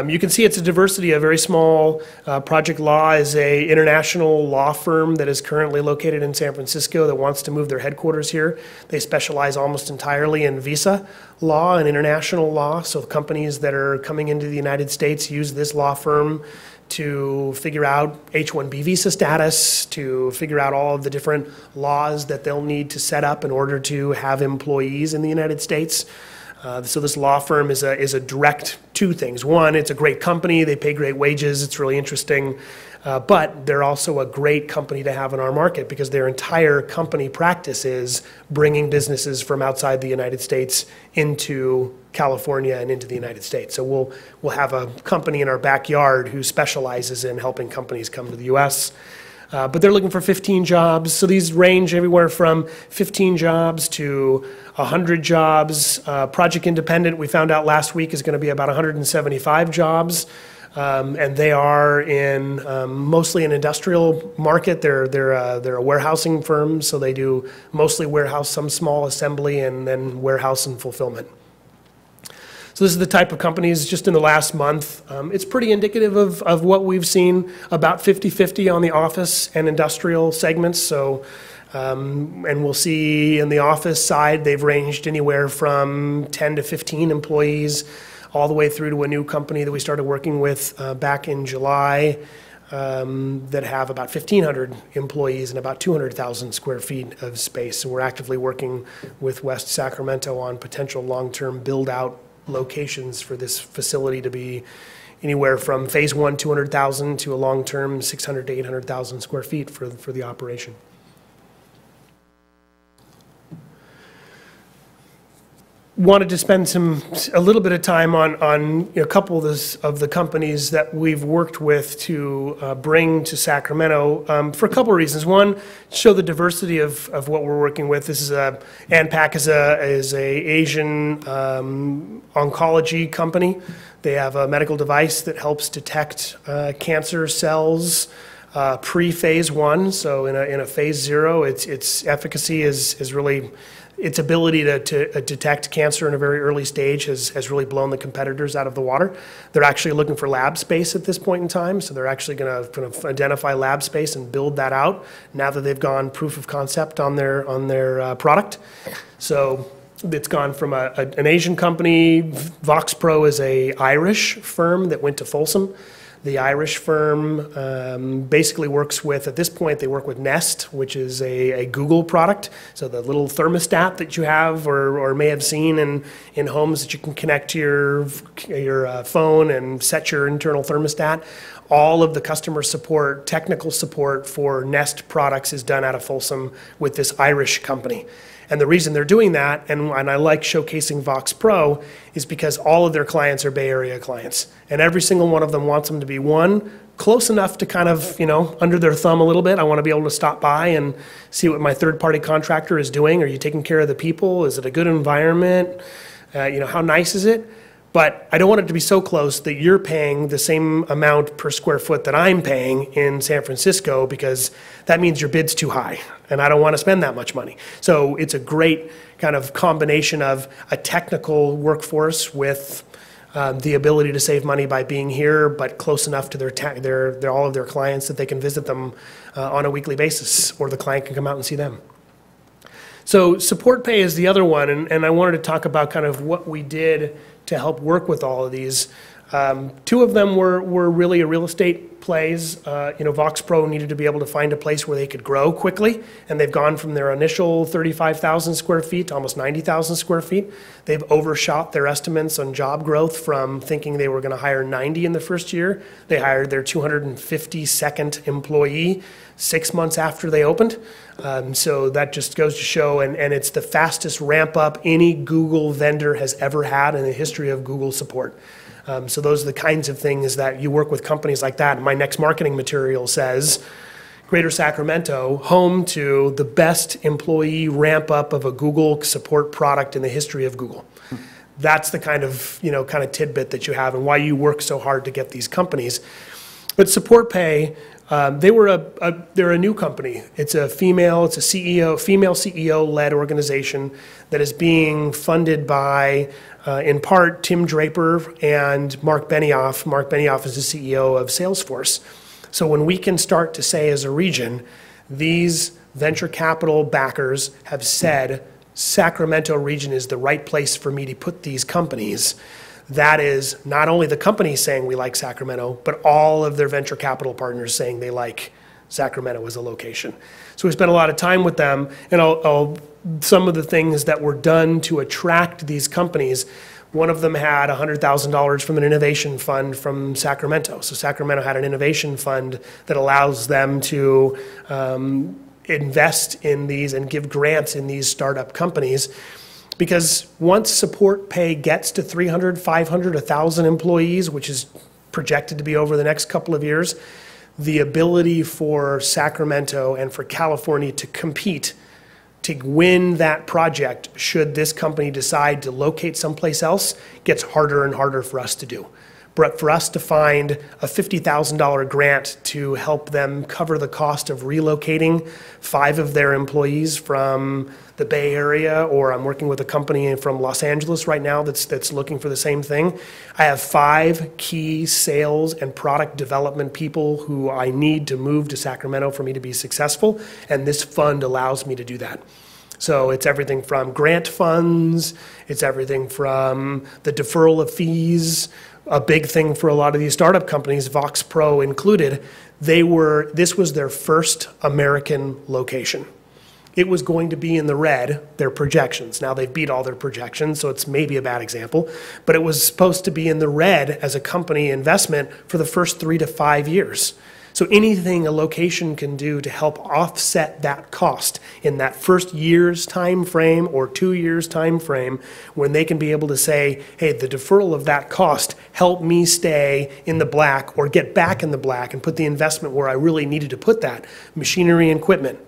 you can see it's a diversity, a very small. Project Law is a international law firm that is currently located in San Francisco that wants to move their headquarters here. They specialize almost entirely in visa law and international law. So companies that are coming into the United States use this law firm to figure out H-1B visa status, to figure out all of the different laws that they'll need to set up in order to have employees in the United States. So this law firm is a direct two things. One, it's a great company, they pay great wages, it's really interesting, but they're also a great company to have in our market because their entire company practice is bringing businesses from outside the United States into California and into the United States. So we'll have a company in our backyard who specializes in helping companies come to the US. But they're looking for 15 jobs. So these range everywhere from 15 jobs to 100 jobs. Project Independent, we found out last week, is going to be about 175 jobs. And they are in mostly an industrial market. They're a warehousing firm, so they do mostly warehouse, some small assembly, and then warehouse and fulfillment. So this is the type of companies just in the last month. It's pretty indicative of what we've seen, about 50-50 on the office and industrial segments. So, and we'll see in the office side, they've ranged anywhere from 10 to 15 employees, all the way through to a new company that we started working with back in July that have about 1,500 employees and about 200,000 square feet of space. So we're actively working with West Sacramento on potential long-term build-out locations for this facility to be anywhere from phase one, 200,000 to a long-term 600 to 800,000 square feet for the operation. Wanted to spend a little bit of time on a couple of the companies that we've worked with to bring to Sacramento for a couple of reasons. One, show the diversity of what we're working with. This is ANPAC is a Asian oncology company. They have a medical device that helps detect cancer cells pre-phase one. So in a phase zero, its efficacy is really. Its ability to detect cancer in a very early stage has really blown the competitors out of the water. They're actually looking for lab space at this point in time, so they're actually going to identify lab space and build that out now that they've gone proof of concept on their product. So it's gone from an Asian company. VoxPro is a Irish firm that went to Folsom. The Irish firm basically works with, at this point, they work with Nest, which is a Google product. So the little thermostat that you have or may have seen in homes that you can connect to your phone and set your internal thermostat. All of the customer support, technical support for Nest products is done out of Folsom with this Irish company. And the reason they're doing that, and I like showcasing Vox Pro, is because all of their clients are Bay Area clients. And every single one of them wants them to be, one, close enough to kind of, under their thumb a little bit. I want to be able to stop by and see what my third-party contractor is doing. Are you taking care of the people? Is it a good environment? How nice is it? But I don't want it to be so close that you're paying the same amount per square foot that I'm paying in San Francisco, because that means your bid's too high, and I don't want to spend that much money. So it's a great kind of combination of a technical workforce with the ability to save money by being here, but close enough to all of their clients that they can visit them on a weekly basis, or the client can come out and see them. So support pay is the other one, and I wanted to talk about kind of what we did to help work with all of these. Two of them were really real estate plays. Vox Pro needed to be able to find a place where they could grow quickly, and they've gone from their initial 35,000 square feet to almost 90,000 square feet. They've overshot their estimates on job growth from thinking they were going to hire 90 in the first year. They hired their 252nd employee 6 months after they opened. So that just goes to show, and it's the fastest ramp up any Google vendor has ever had in the history of Google support. So those are the kinds of things that you work with companies like that. My next marketing material says, Greater Sacramento, home to the best employee ramp up of a Google support product in the history of Google. That's the kind of tidbit that you have, and why you work so hard to get these companies. But Support Pay, they're a new company. It's a female CEO-led organization that is being funded by, in part, Tim Draper and Mark Benioff. Mark Benioff is the CEO of Salesforce. So when we can start to say as a region, these venture capital backers have said, Sacramento region is the right place for me to put these companies. That is not only the companies saying we like Sacramento, but all of their venture capital partners saying they like Sacramento as a location. So we spent a lot of time with them, and some of the things that were done to attract these companies. One of them had $100,000 from an innovation fund from Sacramento. So Sacramento had an innovation fund that allows them to invest in these and give grants in these startup companies. Because once Support Pay gets to 300, 500, 1,000 employees, which is projected to be over the next couple of years, the ability for Sacramento and for California to compete to win that project, should this company decide to locate someplace else, gets harder and harder for us to do. But for us to find a $50,000 grant to help them cover the cost of relocating 5 of their employees from the Bay Area, or I'm working with a company from Los Angeles right now that's looking for the same thing. I have 5 key sales and product development people who I need to move to Sacramento for me to be successful, and this fund allows me to do that. So it's everything from grant funds, it's everything from the deferral of fees. A big thing for a lot of these startup companies, Vox Pro included, this was their first American location. It was going to be in the red, their projections. Now they've beat all their projections, so it's maybe a bad example, but it was supposed to be in the red as a company investment for the first 3 to 5 years. So anything a location can do to help offset that cost in that first year's time frame or 2 years time frame, when they can be able to say, hey, the deferral of that cost helped me stay in the black or get back in the black and put the investment where I really needed to put that, machinery and equipment,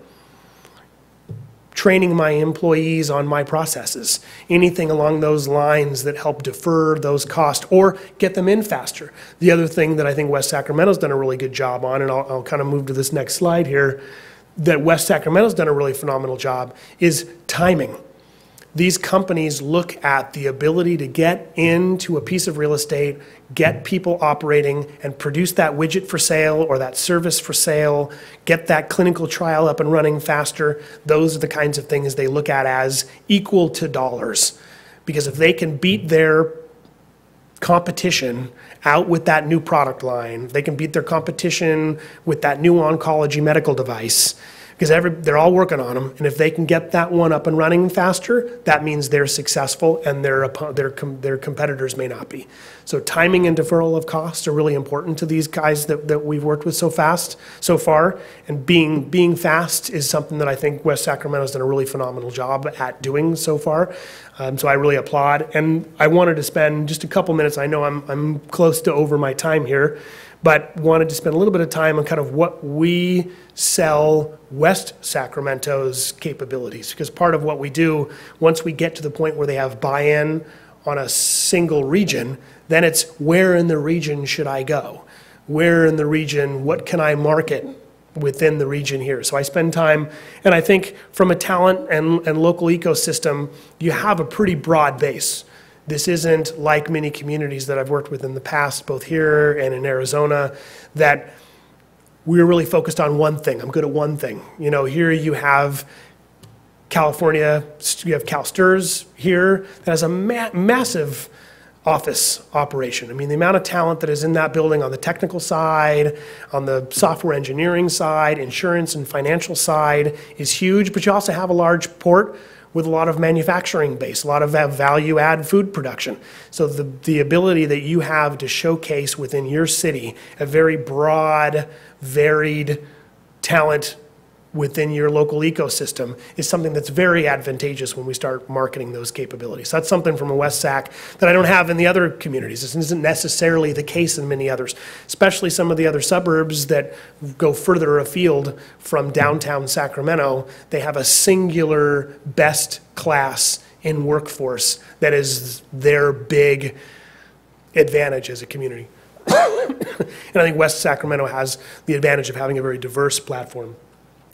training my employees on my processes, anything along those lines that help defer those costs or get them in faster. The other thing that I think West Sacramento's done a really good job on, and I'll kind of move to this next slide here, that West Sacramento's done a really phenomenal job, is timing. These companies look at the ability to get into a piece of real estate, get people operating, and produce that widget for sale or that service for sale, get that clinical trial up and running faster. Those are the kinds of things they look at as equal to dollars. Because if they can beat their competition out with that new product line, they can beat their competition with that new oncology medical device, because they're all working on them, and if they can get that one up and running faster, that means they're successful and their competitors may not be. So timing and deferral of costs are really important to these guys that we've worked with so far, and being fast is something that I think West Sacramento's done a really phenomenal job at doing so far. So I really applaud, and I wanted to spend just a couple minutes. I know I'm close to over my time here, but wanted to spend a little bit of time on kind of what we sell West Sacramento's capabilities. Because part of what we do, once we get to the point where they have buy-in on a single region, then it's where in the region should I go? Where in the region, what can I market within the region here? So I spend time, and I think from a talent and local ecosystem, you have a pretty broad base. This isn't like many communities that I've worked with in the past, both here and in Arizona, that we're really focused on one thing. I'm good at one thing. You know, here you have California, you have CalSTRS here that has a massive office operation. I mean, the amount of talent that is in that building on the technical side, on the software engineering side, insurance and financial side is huge, but you also have a large port with a lot of manufacturing base, a lot of value-add food production. So the ability that you have to showcase within your city a very broad, varied talent within your local ecosystem is something that's very advantageous when we start marketing those capabilities. That's something from a West Sac that I don't have in the other communities. This isn't necessarily the case in many others, especially some of the other suburbs that go further afield from downtown Sacramento. They have a singular best class in workforce that is their big advantage as a community. And I think West Sacramento has the advantage of having a very diverse platform.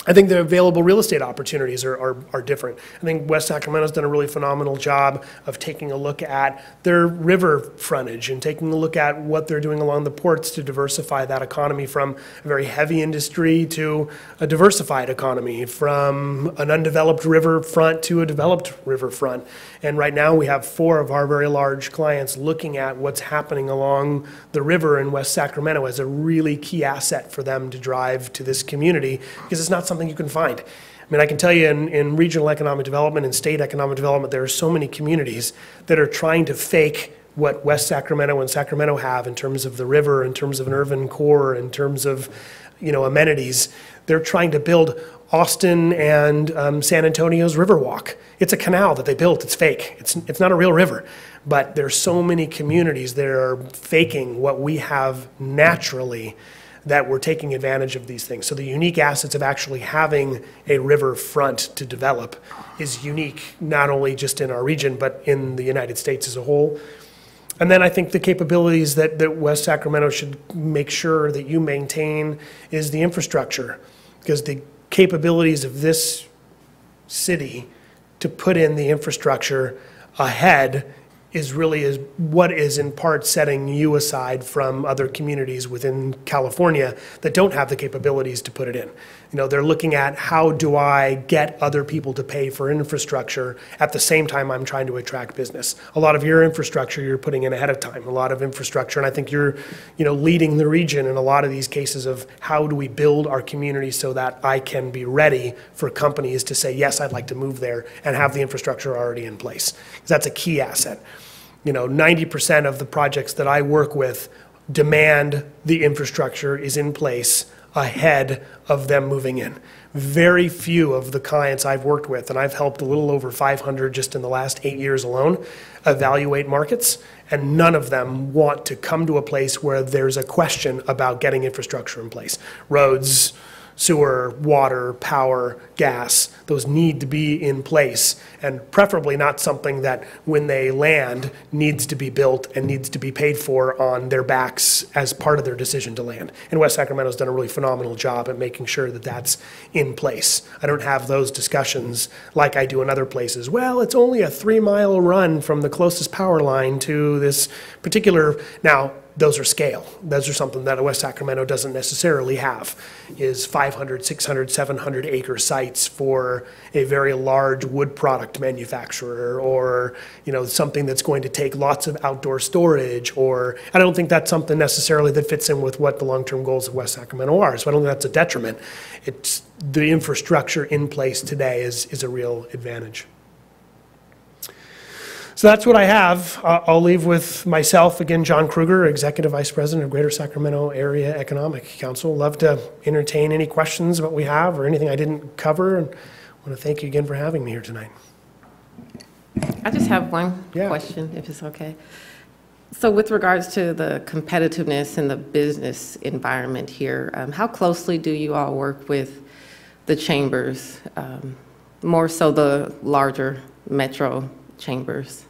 I think the available real estate opportunities are different. I think West Sacramento's done a really phenomenal job of taking a look at their river frontage and taking a look at what they're doing along the ports to diversify that economy from a very heavy industry to a diversified economy, from an undeveloped riverfront to a developed riverfront. And right now we have 4 of our very large clients looking at what's happening along the river in West Sacramento as a really key asset for them to drive to this community, because it's not something you can find. I mean, I can tell you in regional economic development and state economic development, there are so many communities that are trying to fake what West Sacramento and Sacramento have in terms of the river, in terms of an urban core, in terms of, you know, amenities. They're trying to build Austin and San Antonio's Riverwalk. It's a canal that they built. It's fake. It's not a real river. But there's so many communities that are faking what we have naturally, that we're taking advantage of these things. So the unique assets of actually having a river front to develop is unique, not only just in our region, but in the United States as a whole. And then I think the capabilities that West Sacramento should make sure that you maintain is the infrastructure, because the capabilities of this city to put in the infrastructure ahead is what is in part setting you aside from other communities within California that don't have the capabilities to put it in. You know, they're looking at how do I get other people to pay for infrastructure at the same time I'm trying to attract business. A lot of your infrastructure you're putting in ahead of time, a lot of infrastructure, and I think you're, you know, leading the region in a lot of these cases of how do we build our community so that I can be ready for companies to say, yes, I'd like to move there, and have the infrastructure already in place. Because that's a key asset. You know, 90% of the projects that I work with demand the infrastructure is in place ahead of them moving in. Very few of the clients I've worked with, and I've helped a little over 500 just in the last 8 years alone, evaluate markets, and none of them want to come to a place where there's a question about getting infrastructure in place. Roads, sewer, water, power, gas, those need to be in place, and preferably not something that when they land needs to be built and needs to be paid for on their backs as part of their decision to land. And West Sacramento's done a really phenomenal job at making sure that that's in place. I don't have those discussions like I do in other places. Well, it's only a 3-mile run from the closest power line to this particular. Now, those are scale. Those are something that West Sacramento doesn't necessarily have, is 500, 600, 700 acre sites for a very large wood product manufacturer, or, you know, something that's going to take lots of outdoor storage, or I don't think that's something necessarily that fits in with what the long-term goals of West Sacramento are. So I don't think that's a detriment. It's the infrastructure in place today is a real advantage. So that's what I have. I'll leave with myself, again, John Kruger, Executive Vice President of Greater Sacramento Area Economic Council. Love to entertain any questions that we have or anything I didn't cover, and I want to thank you again for having me here tonight. I just have one question, if it's okay. So with regards to the competitiveness in the business environment here, how closely do you all work with the chambers, more so the larger metro chambers?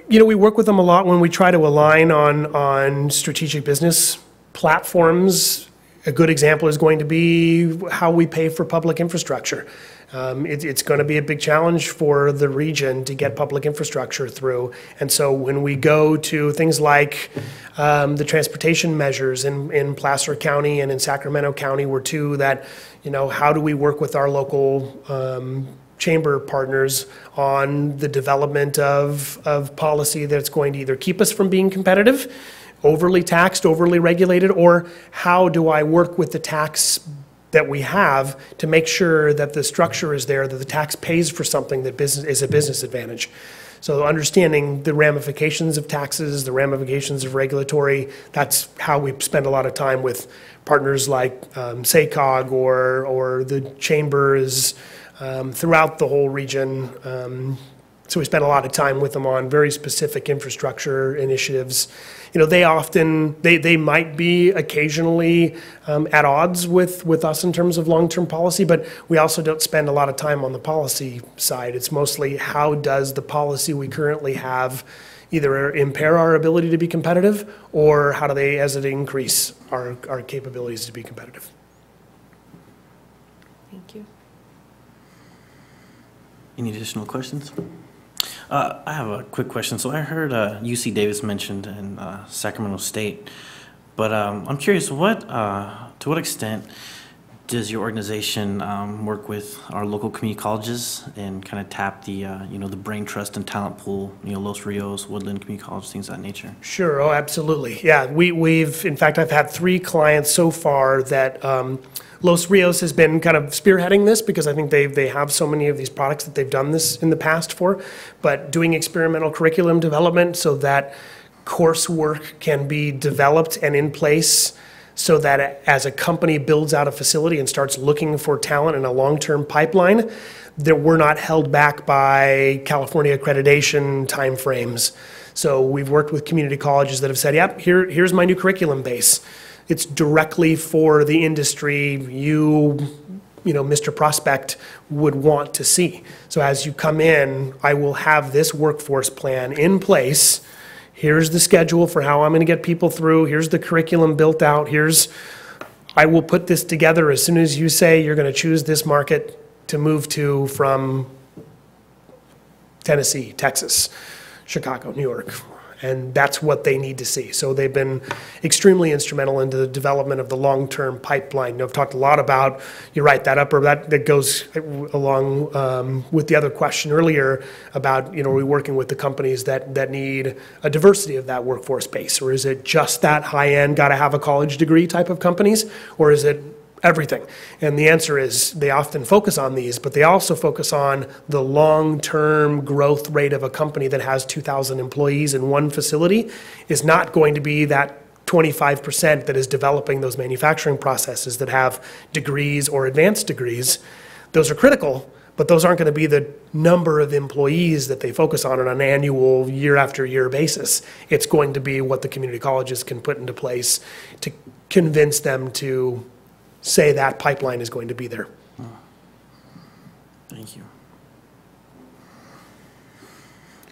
You know, we work with them a lot when we try to align on strategic business platforms. A good example is going to be how we pay for public infrastructure. It's going to be a big challenge for the region to get public infrastructure through. And so when we go to things like the transportation measures in Placer County and in Sacramento County were two that, you know, how do we work with our local chamber partners on the development of policy that's going to either keep us from being competitive, overly taxed, overly regulated, or how do I work with the tax that we have to make sure that the structure is there, that the tax pays for something that is a business advantage. So understanding the ramifications of taxes, the ramifications of regulatory, that's how we spend a lot of time with partners like SACOG or the chambers throughout the whole region. So we spend a lot of time with them on very specific infrastructure initiatives. You know, they might be occasionally at odds with us in terms of long-term policy, but we also don't spend a lot of time on the policy side. It's mostly how does the policy we currently have either impair our ability to be competitive, or how do they, as it increase our capabilities to be competitive. Thank you. Any additional questions? I have a quick question. So I heard UC Davis mentioned in Sacramento State, but I'm curious, to what extent does your organization work with our local community colleges and kind of tap the the brain trust and talent pool, Los Rios, Woodland Community College, things of that nature? Sure. Oh, absolutely. Yeah, we've in fact I've had 3 clients so far that Los Rios has been kind of spearheading this, because I think they have so many of these products that they've done this in the past for, but doing experimental curriculum development so that coursework can be developed and in place so that as a company builds out a facility and starts looking for talent in a long-term pipeline, that we're not held back by California accreditation timeframes. So we've worked with community colleges that have said, yep, here's my new curriculum base. It's directly for the industry you know, Mr. Prospect would want to see. So as you come in, I will have this workforce plan in place. Here's the schedule for how I'm going to get people through. Here's the curriculum built out. I will put this together as soon as you say you're going to choose this market to move to from Tennessee, Texas, Chicago, New York. And that's what they need to see. So they've been extremely instrumental in the development of the long-term pipeline. I've talked a lot about, you're right, that goes along with the other question earlier about, are we working with the companies that need a diversity of that workforce base? Or is it just that high-end, got to have a college degree type of companies? Or is it everything? And the answer is they often focus on these, but they also focus on the long-term growth rate of a company that has 2,000 employees in one facility is not going to be that 25% that is developing those manufacturing processes that have degrees or advanced degrees. Those are critical, but those aren't going to be the number of employees that they focus on an annual, year after year basis. It's going to be what the community colleges can put into place to convince them to say that pipeline is going to be there. Thank you.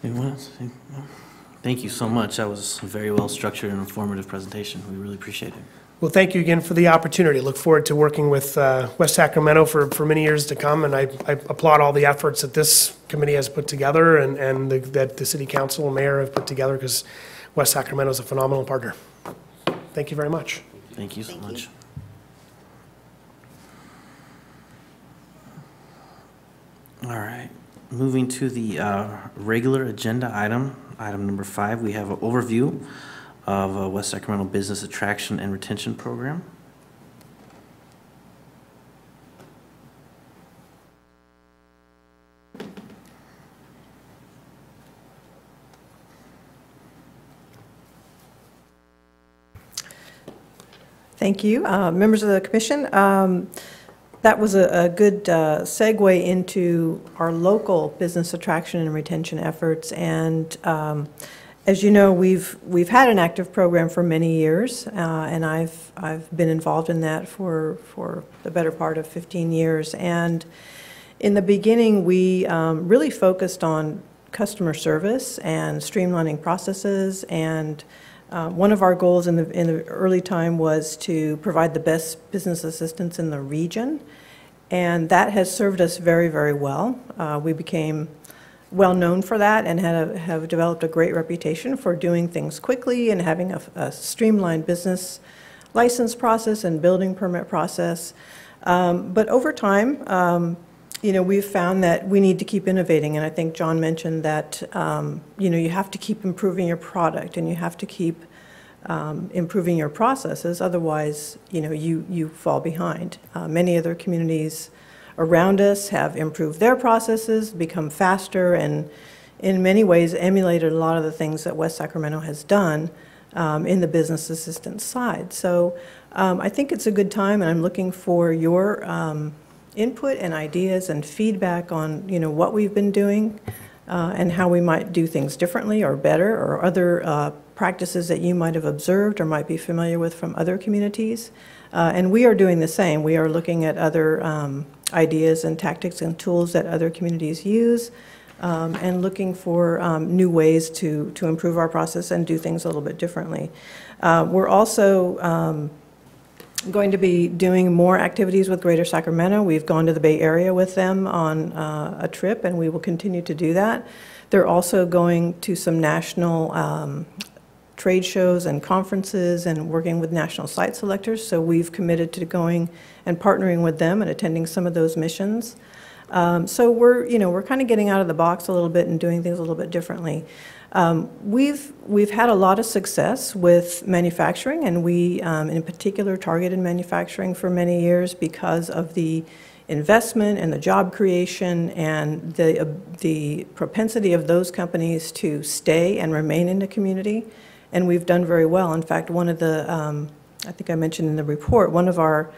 Anyone else? Thank you so much. That was a very well structured and informative presentation. We really appreciate it. Well, thank you again for the opportunity. Look forward to working with West Sacramento for many years to come, and I applaud all the efforts that this committee has put together and that the city council and mayor have put together, because West Sacramento is a phenomenal partner. Thank you very much. Thank you so Thank you. much. All right, moving to the regular agenda item number 5, we have an overview of West Sacramento Business Attraction and Retention Program. Thank you. Members of the commission, that was a good segue into our local business attraction and retention efforts. And as you know, we've had an active program for many years, and I've been involved in that for the better part of 15 years. And in the beginning, we really focused on customer service and streamlining processes. And one of our goals in the early time was to provide the best business assistance in the region, and that has served us very, very well. We became well known for that and have developed a great reputation for doing things quickly and having a streamlined business license process and building permit process. But over time, we've found that we need to keep innovating, and I think John mentioned that, you have to keep improving your product and you have to keep improving your processes, otherwise, you fall behind. Many other communities around us have improved their processes, become faster, and in many ways emulated a lot of the things that West Sacramento has done in the business assistance side. So I think it's a good time, and I'm looking for your input and ideas and feedback on what we've been doing and how we might do things differently or better, or other practices that you might have observed or might be familiar with from other communities. And we are doing the same. We are looking at other ideas and tactics and tools that other communities use, and looking for new ways to improve our process and do things a little bit differently. We're also going to be doing more activities with Greater Sacramento. We've gone to the Bay Area with them on a trip, and we will continue to do that. They're also going to some national trade shows and conferences and working with national site selectors, so we've committed to going and partnering with them and attending some of those missions. So we're kind of getting out of the box a little bit and doing things a little bit differently. We've had a lot of success with manufacturing, and we in particular targeted manufacturing for many years because of the investment and the job creation and the propensity of those companies to stay and remain in the community, and we've done very well. In fact, one of the, I think I mentioned in the report, one of our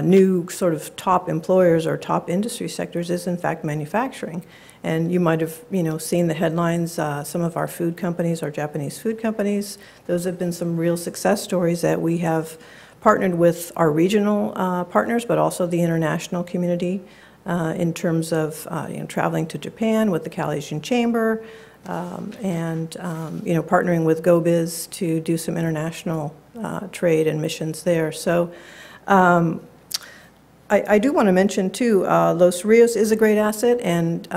new sort of top employers or top industry sectors is in fact manufacturing. And you might have seen the headlines, some of our food companies, our Japanese food companies, those have been some real success stories that we have partnered with our regional partners, but also the international community in terms of traveling to Japan with the Cal Asian Chamber, and partnering with GoBiz to do some international trade and missions there. So I do want to mention too, Los Rios is a great asset, and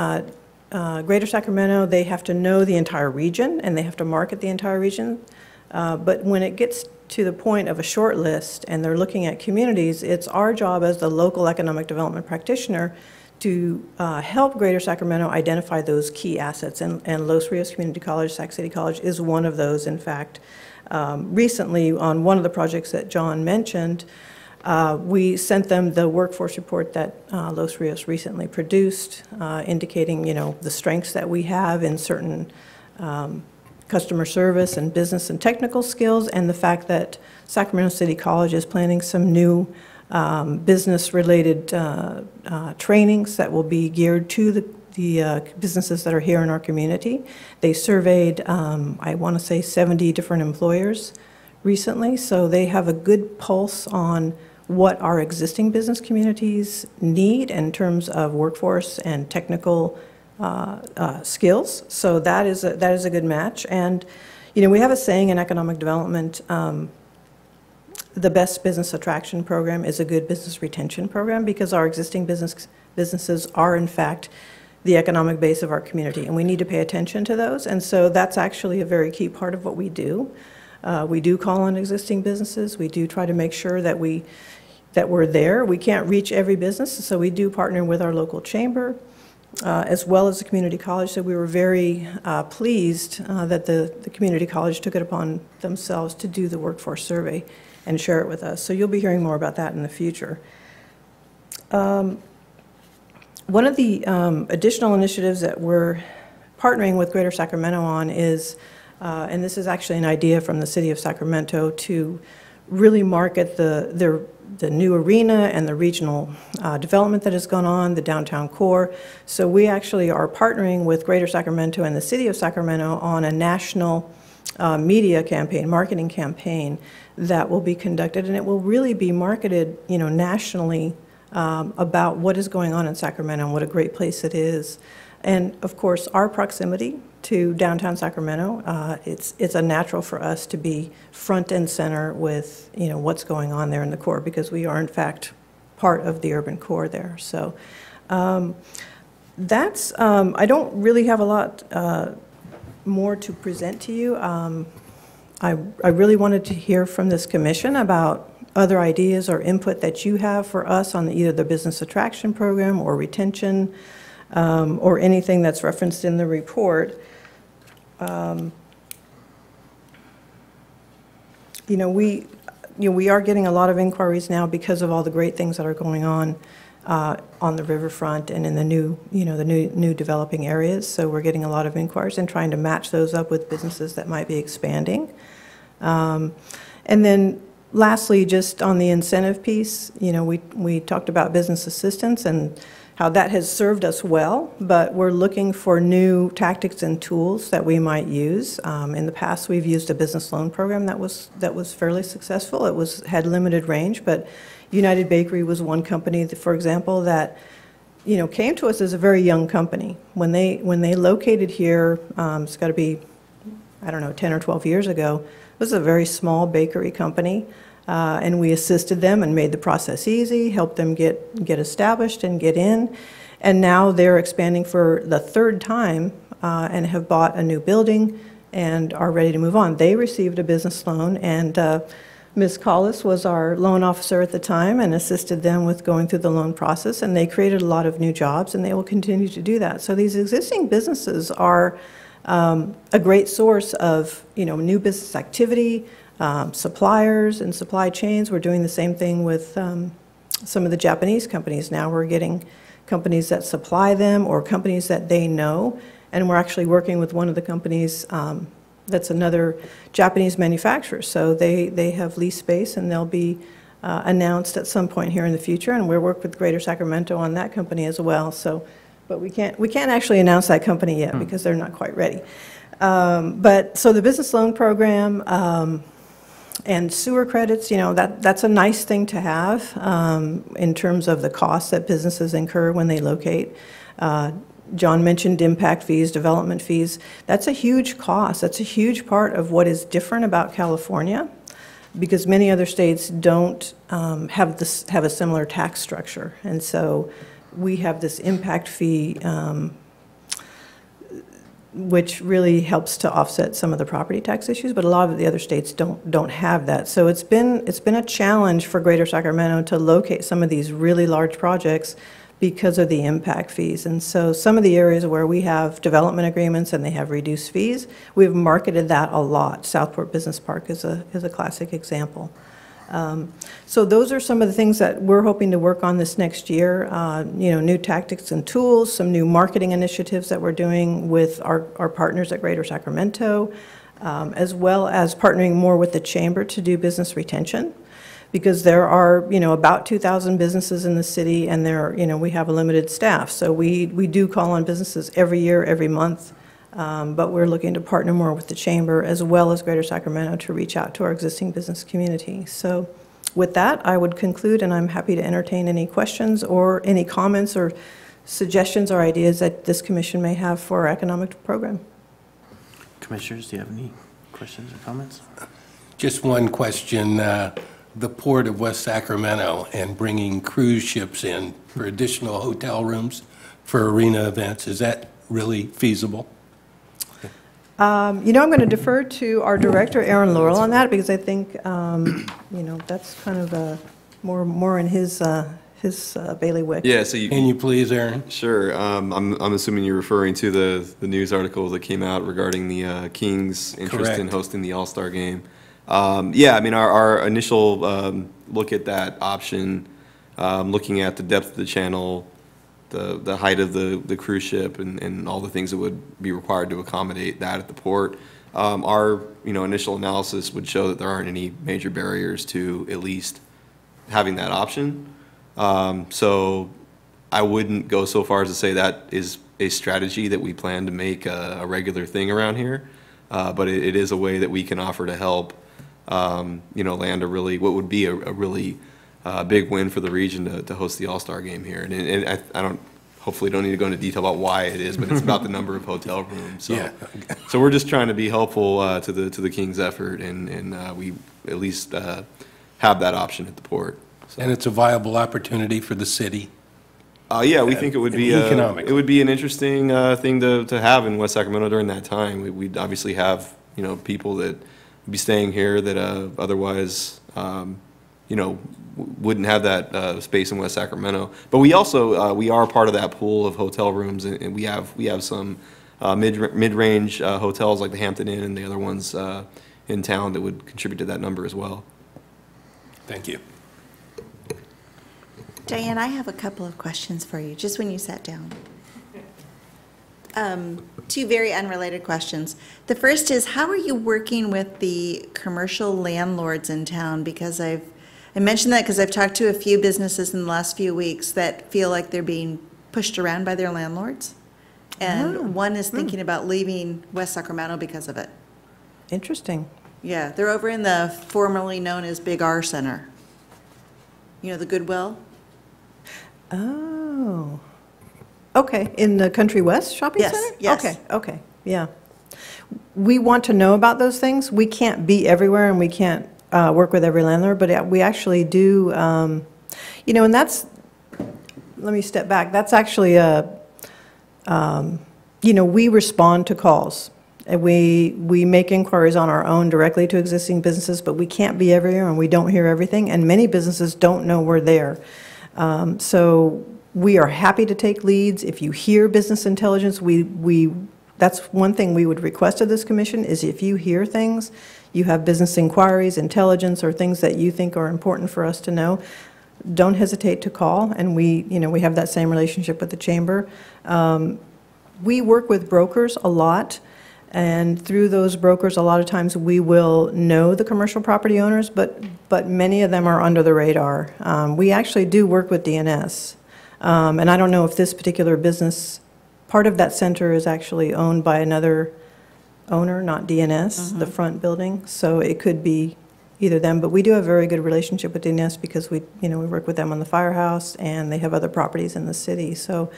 Greater Sacramento, they have to know the entire region and they have to market the entire region. But when it gets to the point of a short list and they're looking at communities, it's our job as the local economic development practitioner to help Greater Sacramento identify those key assets. And Los Rios Community College, Sac City College is one of those. In fact, recently on one of the projects that John mentioned, we sent them the workforce report that Los Rios recently produced, indicating, the strengths that we have in certain customer service and business and technical skills, and the fact that Sacramento City College is planning some new business-related trainings that will be geared to the businesses that are here in our community. They surveyed, I want to say, 70 different employers recently, so they have a good pulse on what our existing business communities need in terms of workforce and technical skills. So that is a good match. And we have a saying in economic development, the best business attraction program is a good business retention program, because our existing businesses are in fact the economic base of our community, and we need to pay attention to those. And so that's actually a very key part of what we do. We do call on existing businesses. We do try to make sure that we're there. We can't reach every business, so we do partner with our local chamber, as well as the community college. So we were very pleased that the community college took it upon themselves to do the workforce survey and share it with us. So you'll be hearing more about that in the future. One of the additional initiatives that we're partnering with Greater Sacramento on is, and this is actually an idea from the city of Sacramento, to really market the new arena and the regional development that has gone on, the downtown core. So we actually are partnering with Greater Sacramento and the city of Sacramento on a national media campaign, marketing campaign that will be conducted, and it will really be marketed, nationally about what is going on in Sacramento and what a great place it is. And of course, our proximity to downtown Sacramento, it's a natural for us to be front and center with, what's going on there in the core, because we are in fact part of the urban core there. So that's, I don't really have a lot more to present to you. I really wanted to hear from this commission about other ideas or input that you have for us on either the business attraction program or retention, or anything that's referenced in the report. We are getting a lot of inquiries now because of all the great things that are going on the riverfront and in the new developing areas. So we're getting a lot of inquiries and trying to match those up with businesses that might be expanding. And then lastly, just on the incentive piece, we talked about business assistance and how that has served us well, but we're looking for new tactics and tools that we might use. In the past, we've used a business loan program that was fairly successful. It had limited range, but United Bakery was one company, for example, that came to us as a very young company. When they located here, it's got to be, 10 or 12 years ago. It was a very small bakery company. And we assisted them and made the process easy, helped them get established and get in. And now they're expanding for the third time and have bought a new building and are ready to move on. They received a business loan, and Ms. Collis was our loan officer at the time and assisted them with going through the loan process, and they created a lot of new jobs, and they will continue to do that. So these existing businesses are a great source of new business activity, suppliers and supply chains. We're doing the same thing with some of the Japanese companies now. We're getting companies that supply them or companies that they know, and we're actually working with one of the companies that's another Japanese manufacturer. So they have lease space, and they'll be announced at some point here in the future, and we're working with Greater Sacramento on that company as well. So, but we can't actually announce that company yet because they're not quite ready. But so the business loan program, and sewer credits, that's a nice thing to have in terms of the costs that businesses incur when they locate. John mentioned impact fees, development fees. That's a huge cost. That's a huge part of what is different about California, because many other states don't have a similar tax structure. And so we have this impact fee which really helps to offset some of the property tax issues, but a lot of the other states don't have that. So it's been a challenge for Greater Sacramento to locate some of these really large projects because of the impact fees. And so some of the areas where we have development agreements and they have reduced fees, we've marketed that a lot. Southport Business Park is a classic example. So those are some of the things that we're hoping to work on this next year. New tactics and tools, some new marketing initiatives that we're doing with our partners at Greater Sacramento, as well as partnering more with the chamber to do business retention, because there are, about 2,000 businesses in the city, and we have a limited staff. So we do call on businesses every year, every month. But we're looking to partner more with the chamber as well as Greater Sacramento to reach out to our existing business community. So with that, I would conclude, and I'm happy to entertain any questions or any comments or suggestions or ideas that this commission may have for our economic program. Commissioners, do you have any questions or comments? Just one question. The Port of West Sacramento and bringing cruise ships in for additional hotel rooms for arena events. Is that really feasible? I'm going to defer to our director, Aaron Laurel, on that, because I think, that's kind of more in his bailiwick. Yeah, so Can you please, Aaron? sure. I'm assuming you're referring to the news article that came out regarding the Kings' interest in Correct. hosting the All-Star game. Yeah, I mean, our initial look at that option, looking at the depth of the channel, the height of the cruise ship, and all the things that would be required to accommodate that at the port. Our initial analysis would show that there aren't any major barriers to at least having that option. So I wouldn't go so far as to say that is a strategy that we plan to make a regular thing around here, but it is a way that we can offer to help land what would be a really big win for the region to host the All-Star game here. And I hopefully don't need to go into detail about why it is, but it's about the number of hotel rooms. So, Yeah. so we're just trying to be helpful to the Kings' effort, and we at least have that option at the port. So. And it's a viable opportunity for the city. Yeah, we think it would be economic. it would be an interesting thing to have in West Sacramento during that time. We'd obviously have people that would be staying here that otherwise wouldn't have that space in West Sacramento. But we also we are part of that pool of hotel rooms, and we have some mid-range hotels like the Hampton Inn and the other ones in town that would contribute to that number as well. Thank you. Diane, I have a couple of questions for you, just when you sat down. Two very unrelated questions. The first is, how are you working with the commercial landlords in town? Because I mentioned that because I've talked to a few businesses in the last few weeks that feel like they're being pushed around by their landlords. And one is thinking about leaving West Sacramento because of it. Interesting. Yeah, they're over in the formerly known as Big R Center. You know, the Goodwill? Oh, okay, in the Country West Shopping Yes, Center? yes. Okay, yeah. We want to know about those things. We can't be everywhere, and we can't work with every landlord, but we actually do, and that's, let me step back, that's actually we respond to calls. And we make inquiries on our own directly to existing businesses, but we can't be everywhere, and we don't hear everything, and many businesses don't know we're there. So we are happy to take leads. If you hear business intelligence, that's one thing we would request of this commission, is if you hear things, you have business inquiries, intelligence, or things that you think are important for us to know, don't hesitate to call, and we have that same relationship with the chamber. We work with brokers a lot. And through those brokers, a lot of times we will know the commercial property owners, but many of them are under the radar. We actually do work with DNS. And I don't know if this particular business, part of that center is actually owned by another owner, not DNS, the front building. So it could be either them, but we do have a very good relationship with DNS because we work with them on the firehouse, and they have other properties in the city. So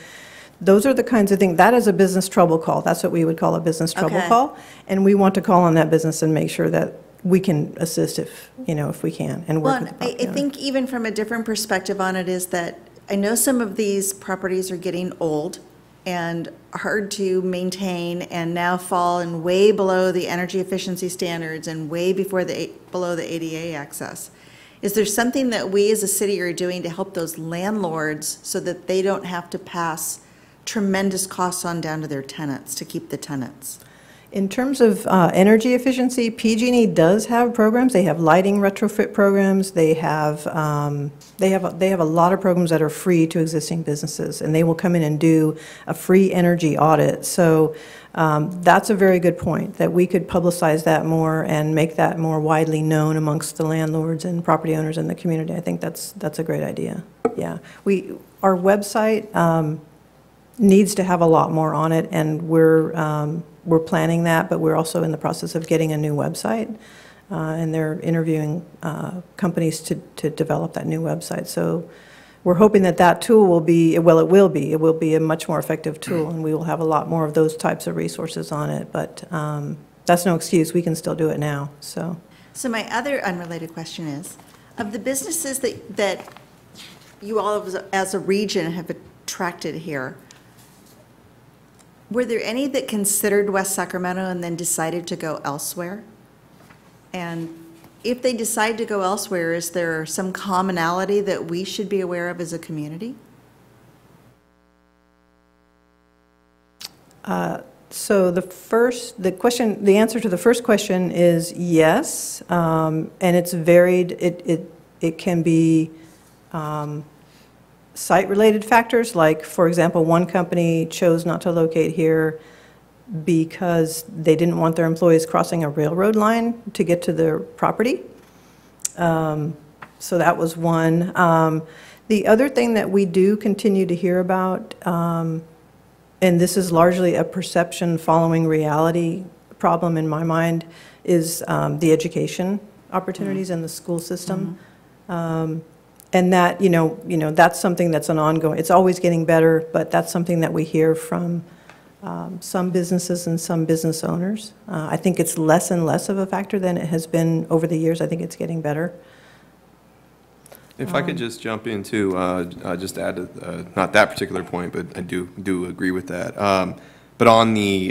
those are the kinds of things. That is a business trouble call. That's what we would call a business trouble call. And we want to call on that business and make sure that we can assist if we can, and work with the property I think even from a different perspective on it is that I know some of these properties are getting old and hard to maintain, and now fallen way below the energy efficiency standards and way below the ADA access. Is there something that we as a city are doing to help those landlords so that they don't have to pass tremendous costs on down to their tenants to keep the tenants? In terms of energy efficiency, PG&E does have programs. They have lighting retrofit programs. They have a lot of programs that are free to existing businesses, and they will come in and do a free energy audit. So that's a very good point, that we could publicize that more and make that more widely known amongst the landlords and property owners in the community. I think that's a great idea. Yeah, our website needs to have a lot more on it, and we're planning that, but we're also in the process of getting a new website, and they're interviewing companies to develop that new website. So we're hoping that tool will be, it will be a much more effective tool, and we will have a lot more of those types of resources on it, but that's no excuse. We can still do it now, so. So my other unrelated question is, of the businesses that you all as a region have attracted here, Were there any that considered West Sacramento and then decided to go elsewhere? And if they decide to go elsewhere, is there some commonality that we should be aware of as a community? So the answer to the first question is yes, and it's varied. It can be site-related factors, like, for example, one company chose not to locate here because they didn't want their employees crossing a railroad line to get to their property. So that was one. The other thing that we do continue to hear about, and this is largely a perception following reality problem in my mind, is the education opportunities in the school system. And that, that's something that's an ongoing, it's always getting better, but that's something that we hear from some businesses and some business owners. I think it's less and less of a factor than it has been over the years. I think it's getting better. If I could just jump in too, just to add to, not that particular point, but I do agree with that. But on the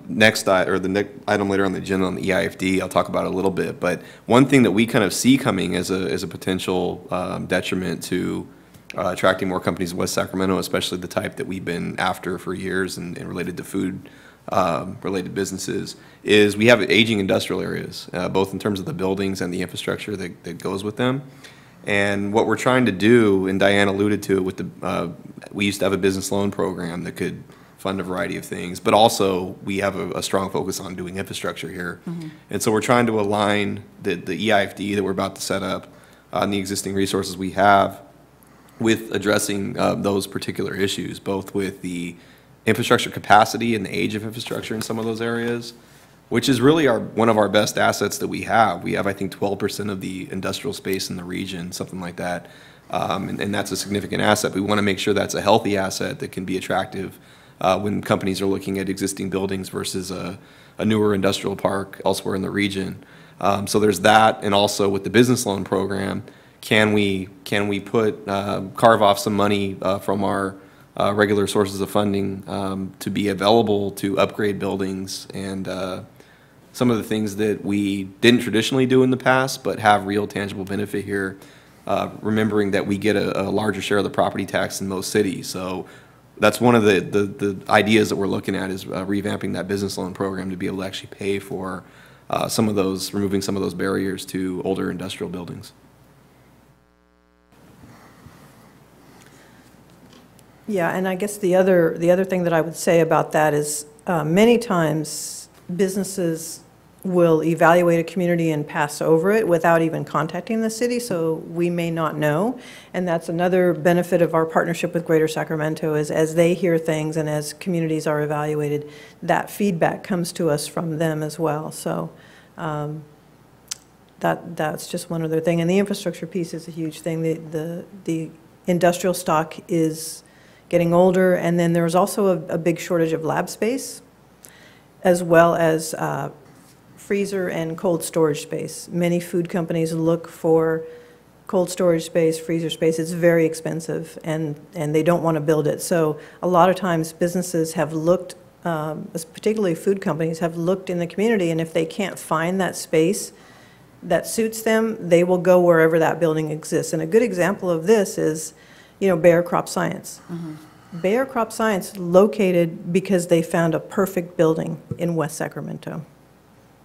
next item later on the agenda on the EIFD, I'll talk about it a little bit. But one thing that we kind of see coming as a potential detriment to attracting more companies in West Sacramento, especially the type that we've been after for years and related to food related businesses, is we have aging industrial areas, both in terms of the buildings and the infrastructure that goes with them. And what we're trying to do, and Diane alluded to it with we used to have a business loan program that could fund a variety of things, but also we have a strong focus on doing infrastructure here. And so we're trying to align the EIFD that we're about to set up and the existing resources we have with addressing those particular issues, both with the infrastructure capacity and the age of infrastructure in some of those areas, which is really one of our best assets that we have. We have, I think, 12% of the industrial space in the region, something like that. And that's a significant asset. We want to make sure that's a healthy asset that can be attractive when companies are looking at existing buildings versus a newer industrial park elsewhere in the region. So there's that, and also with the business loan program, can we carve off some money from our regular sources of funding to be available to upgrade buildings and some of the things that we didn't traditionally do in the past but have real tangible benefit here, remembering that we get a larger share of the property tax in most cities. So that's one of the ideas that we're looking at, is revamping that business loan program to be able to actually pay for removing some of those barriers to older industrial buildings. Yeah, and I guess the other thing that I would say about that is many times businesses will evaluate a community and pass over it without even contacting the city, so we may not know. And that's another benefit of our partnership with Greater Sacramento, is as they hear things and as communities are evaluated, that feedback comes to us from them as well. So that's just one other thing. And the infrastructure piece is a huge thing. The industrial stock is getting older, and then there's also a big shortage of lab space, as well as freezer and cold storage space. Many food companies look for cold storage space, freezer space. It's very expensive, and they don't want to build it. So a lot of times businesses have looked, particularly food companies, have looked in the community, and if they can't find that space that suits them, they will go wherever that building exists. And a good example of this is, Bayer Crop Science. Bayer Crop Science located because they found a perfect building in West Sacramento.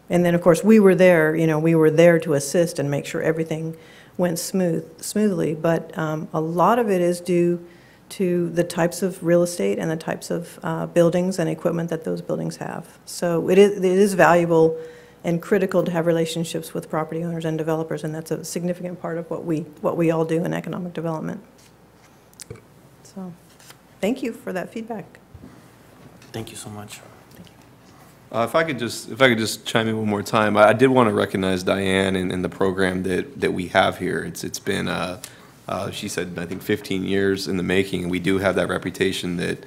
And then, of course, we were there, we were there to assist and make sure everything went smoothly. But a lot of it is due to the types of real estate and the types of buildings and equipment that those buildings have. So it is valuable and critical to have relationships with property owners and developers, and that's a significant part of what we all do in economic development. So thank you for that feedback. Thank you so much. If I could just chime in one more time, I did want to recognize Diane and the program that we have here. It's been, she said, I think 15 years in the making, and we do have that reputation that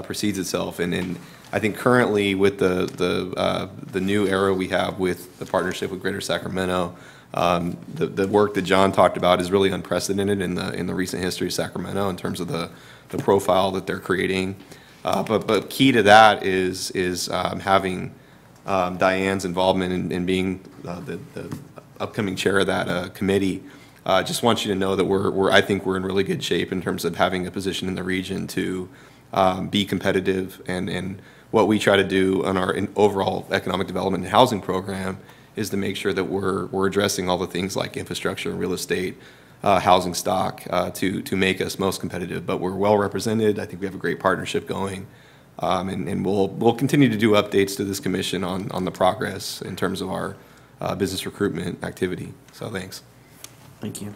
precedes itself. And I think currently with the new era we have with the partnership with Greater Sacramento, the work that John talked about is really unprecedented in the recent history of Sacramento in terms of the profile that they're creating. But key to that is having Diane's involvement in being the upcoming chair of that committee. Just want you to know that I think we're in really good shape in terms of having a position in the region to be competitive, and what we try to do on our overall economic development and housing program is to make sure that we're addressing all the things like infrastructure, real estate, housing stock to make us most competitive. But we're well represented. I think we have a great partnership going, and we'll continue to do updates to this commission on the progress in terms of our business recruitment activity. So thanks. Thank you.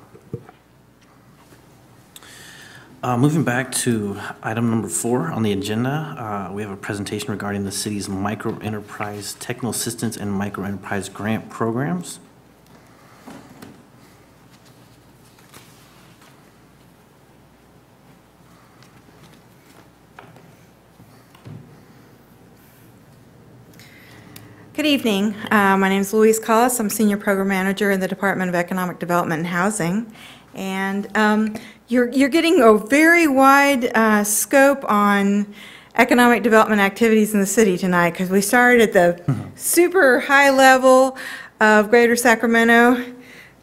Moving back to item number 4 on the agenda, we have a presentation regarding the city's microenterprise technical assistance and microenterprise grant programs. Good evening. My name is Louise Collis. I'm Senior Program Manager in the Department of Economic Development and Housing. And you're getting a very wide scope on economic development activities in the city tonight, because we started at the super high level of Greater Sacramento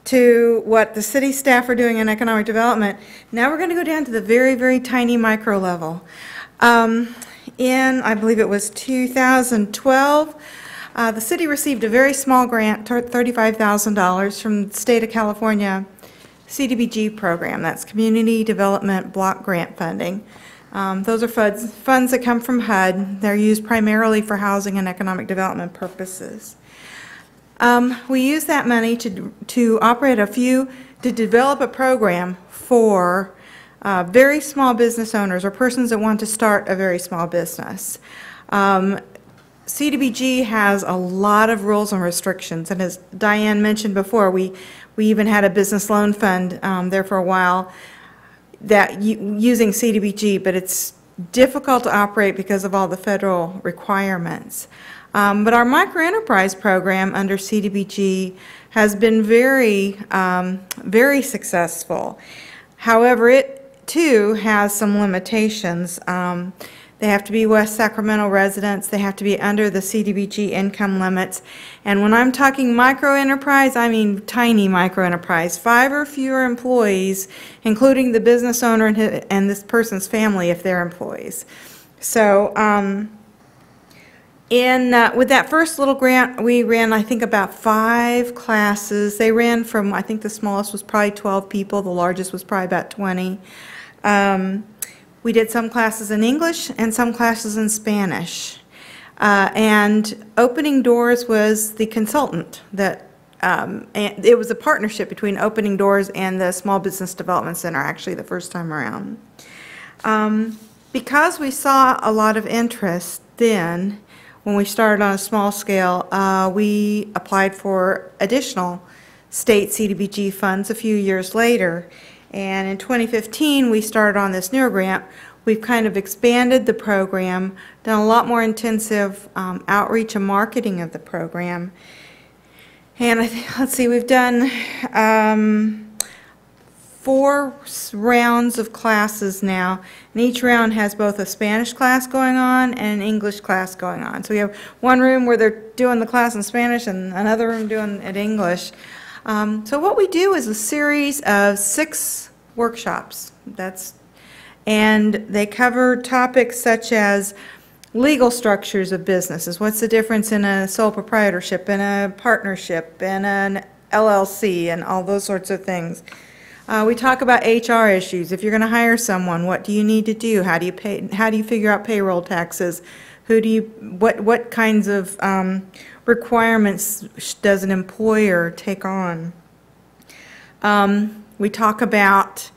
to what the city staff are doing in economic development. Now we're going to go down to the very, very tiny micro level. In, I believe it was 2012, the city received a very small grant, $35,000 from the state of California CDBG program. That's Community Development Block Grant Funding. Those are funds that come from HUD. They're used primarily for housing and economic development purposes. We use that money to operate to develop a program for very small business owners or persons that want to start a very small business. CDBG has a lot of rules and restrictions, and as Diane mentioned before, we even had a business loan fund there for a while that using CDBG, but it's difficult to operate because of all the federal requirements. But our microenterprise program under CDBG has been very, very successful. However, it too has some limitations. They have to be West Sacramento residents. They have to be under the CDBG income limits. And when I'm talking microenterprise, I mean tiny microenterprise, 5 or fewer employees, including the business owner and this person's family if they're employees. So with that first little grant, we ran, I think, about 5 classes. They ran from, I think the smallest was probably 12 people. The largest was probably about 20. We did some classes in English and some classes in Spanish. And Opening Doors was the consultant that, and it was a partnership between Opening Doors and the Small Business Development Center, actually, the first time around. Because we saw a lot of interest then, when we started on a small scale, we applied for additional state CDBG funds a few years later. And in 2015, we started on this newer grant. We've kind of expanded the program, done a lot more intensive outreach and marketing of the program. And let's see, we've done 4 rounds of classes now, and each round has both a Spanish class going on and an English class going on. So we have one room where they're doing the class in Spanish and another room doing it in English. So what we do is a series of 6 workshops. And they cover topics such as legal structures of businesses. What's the difference in a sole proprietorship, and a partnership, and an LLC, and all those sorts of things. We talk about HR issues. If you're going to hire someone, what do you need to do? How do you pay? How do you figure out payroll taxes? What kinds of requirements does an employer take on? We talk about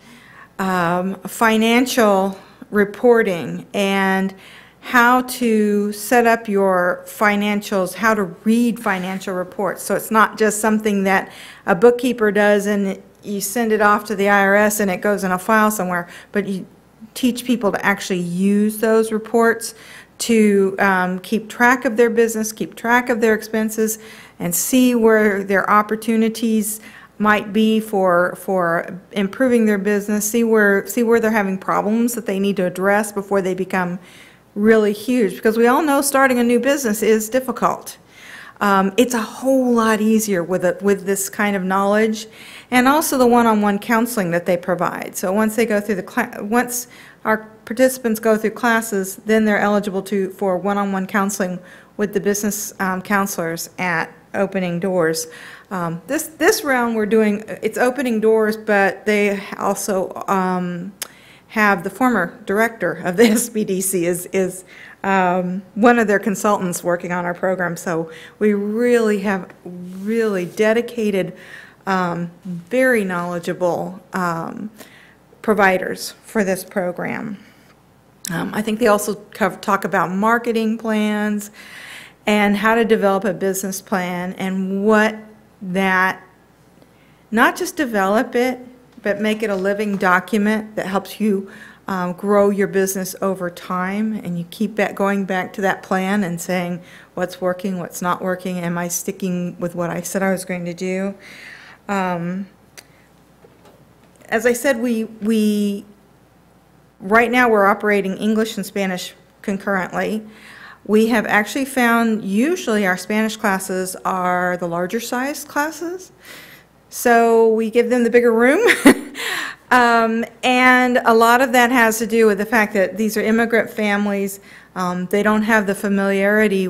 financial reporting and how to set up your financials, how to read financial reports. So it's not just something that a bookkeeper does and you send it off to the IRS and it goes in a file somewhere, but you teach people to actually use those reports to keep track of their business, keep track of their expenses, and see where their opportunities might be for improving their business, see where they're having problems that they need to address before they become really huge, because we all know starting a new business is difficult. It's a whole lot easier with this kind of knowledge, and also the one-on-one counseling that they provide. So once they go through once our participants go through classes, then they're eligible for one-on-one counseling with the business counselors at Opening Doors. This round we're doing, it's Opening Doors, but they also have the former director of the SBDC is one of their consultants working on our program. So we really have really dedicated, very knowledgeable providers for this program. I think they also talk about marketing plans and how to develop a business plan, and what that, not just develop it, but make it a living document that helps you grow your business over time, and you keep going back to that plan and saying what's working, what's not working, am I sticking with what I said I was going to do. As I said, right now we're operating English and Spanish concurrently. We have actually found usually our Spanish classes are the larger size classes, so we give them the bigger room. And a lot of that has to do with the fact that these are immigrant families. They don't have the familiarity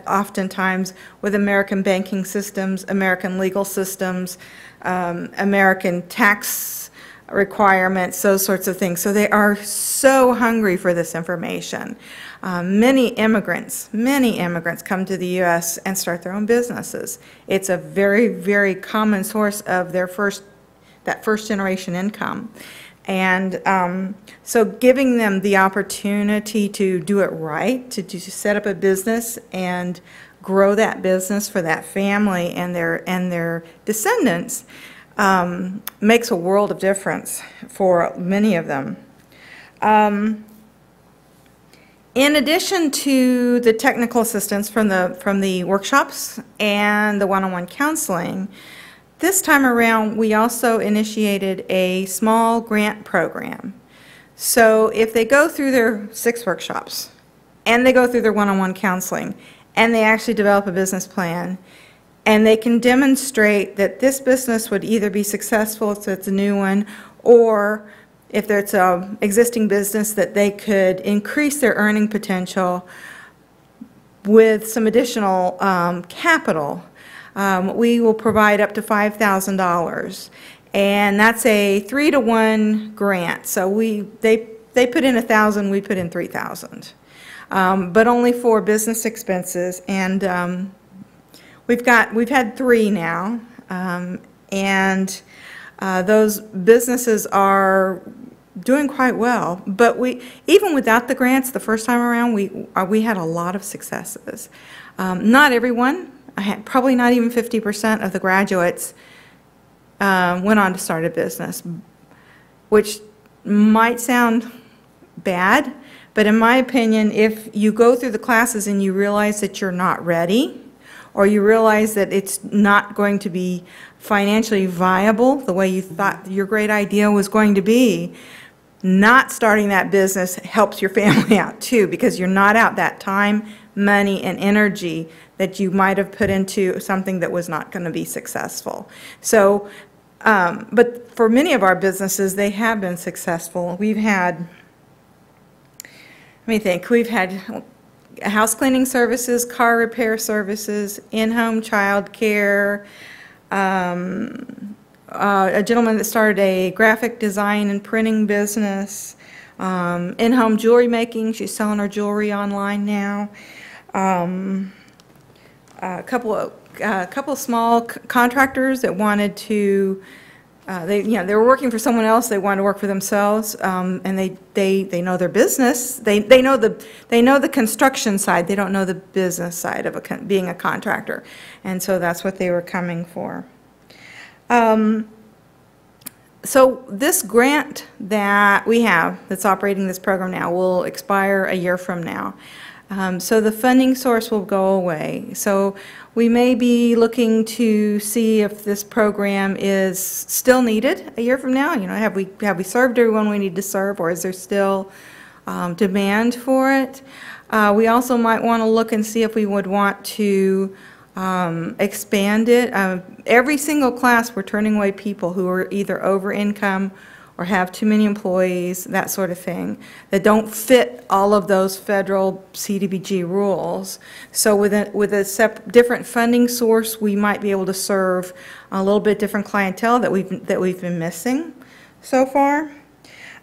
oftentimes with American banking systems, American legal systems, American tax requirements, those sorts of things. So they are so hungry for this information. Many immigrants come to the U.S. and start their own businesses. It's a very, very common source of their first generation income. And so giving them the opportunity to do it right, to set up a business and grow that business for that family and their descendants makes a world of difference for many of them. In addition to the technical assistance from the workshops and the one-on-one counseling, this time around we also initiated a small grant program. So if they go through their 6 workshops and they go through their one-on-one counseling and they actually develop a business plan, and they can demonstrate that this business would either be successful if it's a new one, or if it's an existing business, that they could increase their earning potential with some additional capital. We will provide up to $5,000, and that's a 3-to-1 grant. So they put in $1,000, we put in $3,000, but only for business expenses. And we've had 3 now, and those businesses are doing quite well. But even without the grants, the first time around, we had a lot of successes. Not everyone, probably not even 50% of the graduates went on to start a business, which might sound bad, but in my opinion, if you go through the classes and you realize that you're not ready, or you realize that it's not going to be financially viable the way you thought your great idea was going to be, not starting that business helps your family out too, because you're not out that time, money, and energy that you might have put into something that was not going to be successful. So, but for many of our businesses, they have been successful. We've had, let me think, we've had house cleaning services, car repair services, in-home child care, a gentleman that started a graphic design and printing business, in-home jewelry making. She's selling her jewelry online now. A couple small contractors that wanted to. They were working for someone else. They wanted to work for themselves, and they know their business. They know the construction side. They don't know the business side of being a contractor, and so that's what they were coming for. So this grant that we have that's operating this program now will expire a year from now. So the funding source will go away. So we may be looking to see if this program is still needed a year from now. You know, have we served everyone we need to serve, or is there still demand for it. We also might want to look and see if we would want to expand it. Every single class, we're turning away people who are either over income or have too many employees, that sort of thing, that don't fit all of those federal CDBG rules. So with a different funding source, we might be able to serve a little bit different clientele that we've been missing so far.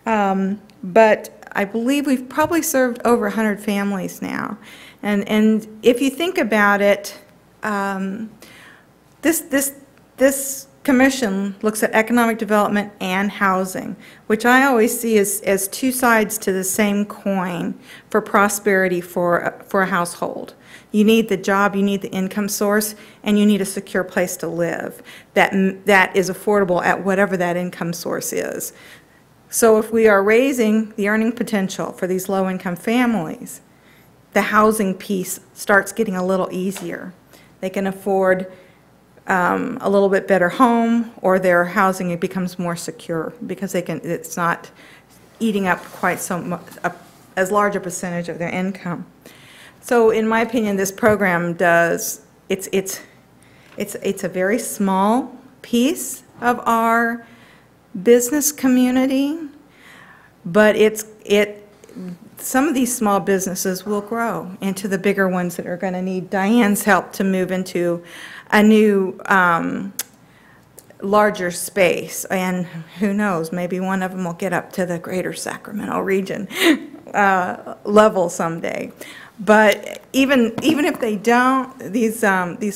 But I believe we've probably served over 100 families now. And if you think about it, this commission looks at economic development and housing, which I always see as two sides to the same coin for prosperity for a household. You need the job, you need the income source, and you need a secure place to live that is affordable at whatever that income source is. So if we are raising the earning potential for these low-income families, the housing piece starts getting a little easier. They can afford a little bit better home, or their housing, it becomes more secure because it's not eating up quite so much, as large a percentage of their income. So in my opinion, this program it's a very small piece of our business community, but some of these small businesses will grow into the bigger ones that are going to need Diane's help to move into a new, larger space. And who knows, maybe one of them will get up to the greater Sacramento region level someday. But even if they don't, these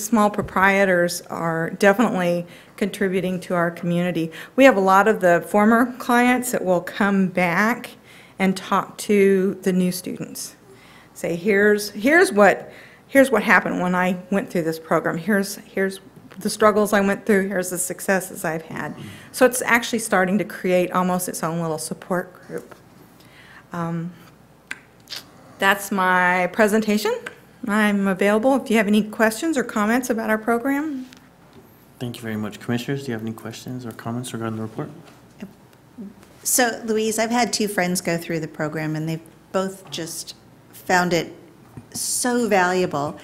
small proprietors are definitely contributing to our community. We have a lot of the former clients that will come back and talk to the new students. Say, here's what happened when I went through this program. Here's the struggles I went through. Here's the successes I've had. So it's actually starting to create almost its own little support group. That's my presentation. I'm available if you have any questions or comments about our program. Thank you very much. Commissioners, do you have any questions or comments regarding the report? So, Louise, I've had two friends go through the program, and they've both just found it so valuable.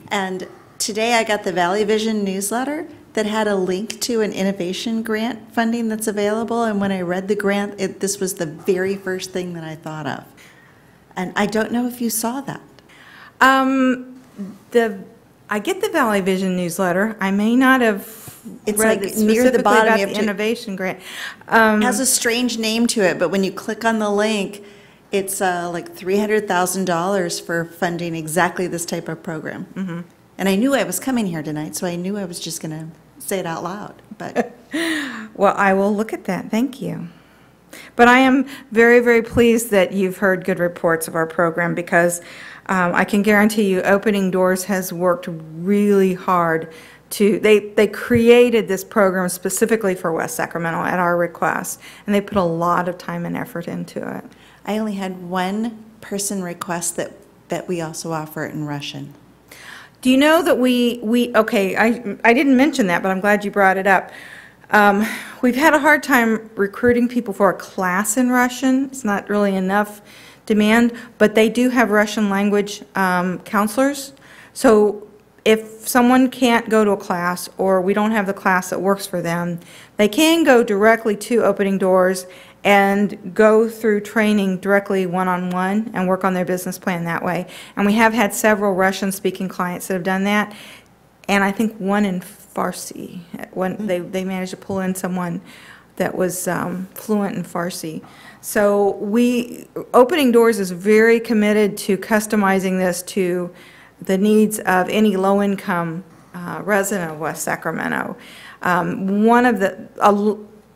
And today I got the Valley Vision newsletter that had a link to an innovation grant funding that's available. And when I read the grant, this was the very first thing that I thought of. And I don't know if you saw that. I get the Valley Vision newsletter. I may not have It's read like near the specifically bottom, about you have the to- innovation grant. It has a strange name to it, but when you click on the link, it's like $300,000 for funding exactly this type of program. Mm-hmm. And I knew I was coming here tonight, so I knew I was just going to say it out loud. But Well, I will look at that. Thank you. But I am very, very pleased that you've heard good reports of our program, because I can guarantee you Opening Doors has worked really hard they created this program specifically for West Sacramento at our request, and they put a lot of time and effort into it. I only had one person request that we also offer it in Russian. Do you know that okay, I didn't mention that, but I'm glad you brought it up. We've had a hard time recruiting people for a class in Russian. It's not really enough demand, but they do have Russian language counselors. So if someone can't go to a class, or we don't have the class that works for them, they can go directly to Opening Doors and go through training directly one-on-one and work on their business plan that way. And we have had several Russian-speaking clients that have done that, and I think one in Farsi. When they managed to pull in someone that was fluent in Farsi. So Opening Doors is very committed to customizing this to the needs of any low-income resident of West Sacramento.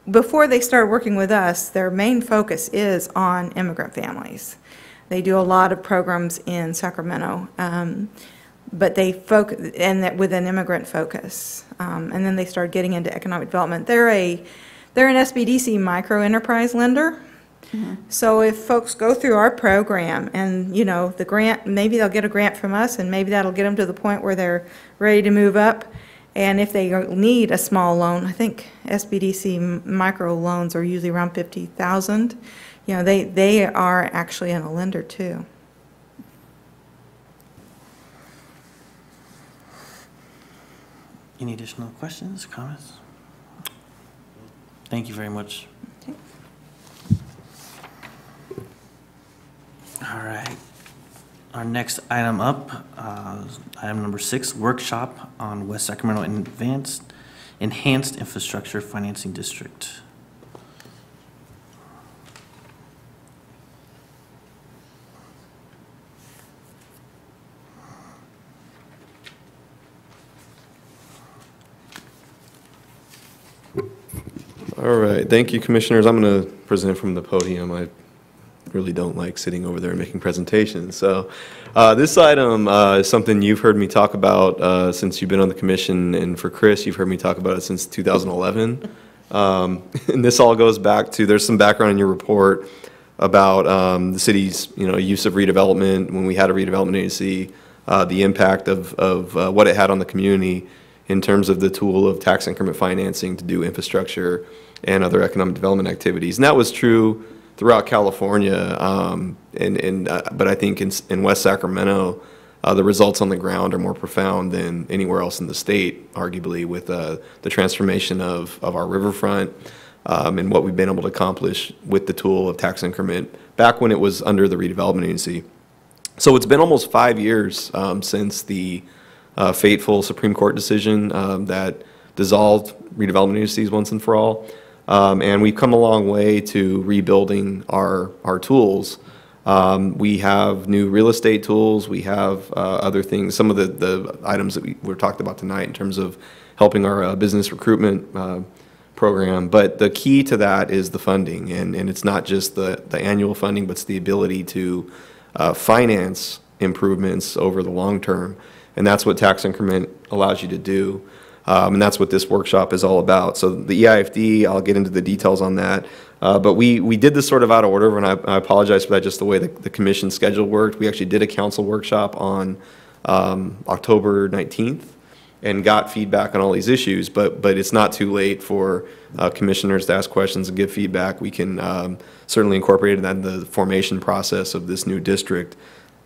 Before they started working with us, their main focus is on immigrant families. They do a lot of programs in Sacramento, but they focus, and with an immigrant focus. And then they started getting into economic development. They're an SBDC micro-enterprise lender. Mm-hmm. So if folks go through our program and, the grant, maybe they'll get a grant from us, and maybe that'll get them to the point where they're ready to move up. And if they need a small loan, I think SBDC micro loans are usually around 50,000. You know, they are actually in a lender too. Any additional questions, comments? Thank you very much. Okay. All right. Our next item up, item number 6, workshop on West Sacramento Enhanced Infrastructure Financing District. All right, thank you, Commissioners. I'm going to present from the podium. I really don't like sitting over there and making presentations. So this item is something you've heard me talk about since you've been on the commission, and for Chris, you've heard me talk about it since 2011. And this all goes back to, there's some background in your report about the city's use of redevelopment when we had a redevelopment agency, the impact of what it had on the community in terms of the tool of tax increment financing to do infrastructure and other economic development activities. And that was true throughout California, but I think in West Sacramento, the results on the ground are more profound than anywhere else in the state, arguably, with the transformation of our riverfront and what we've been able to accomplish with the tool of tax increment back when it was under the redevelopment agency. So it's been almost 5 years since the fateful Supreme Court decision that dissolved redevelopment agencies once and for all. And we've come a long way to rebuilding our tools. We have new real estate tools. We have other things, some of the items that we're talked about tonight in terms of helping our business recruitment program. But the key to that is the funding. And it's not just the annual funding, but it's the ability to finance improvements over the long term. And that's what tax increment allows you to do. And that's what this workshop is all about. So the EIFD, I'll get into the details on that. But we did this sort of out of order, and I apologize for that, just the way the commission schedule worked. We actually did a council workshop on October 19th and got feedback on all these issues. But it's not too late for commissioners to ask questions and give feedback. We can certainly incorporate that in the formation process of this new district.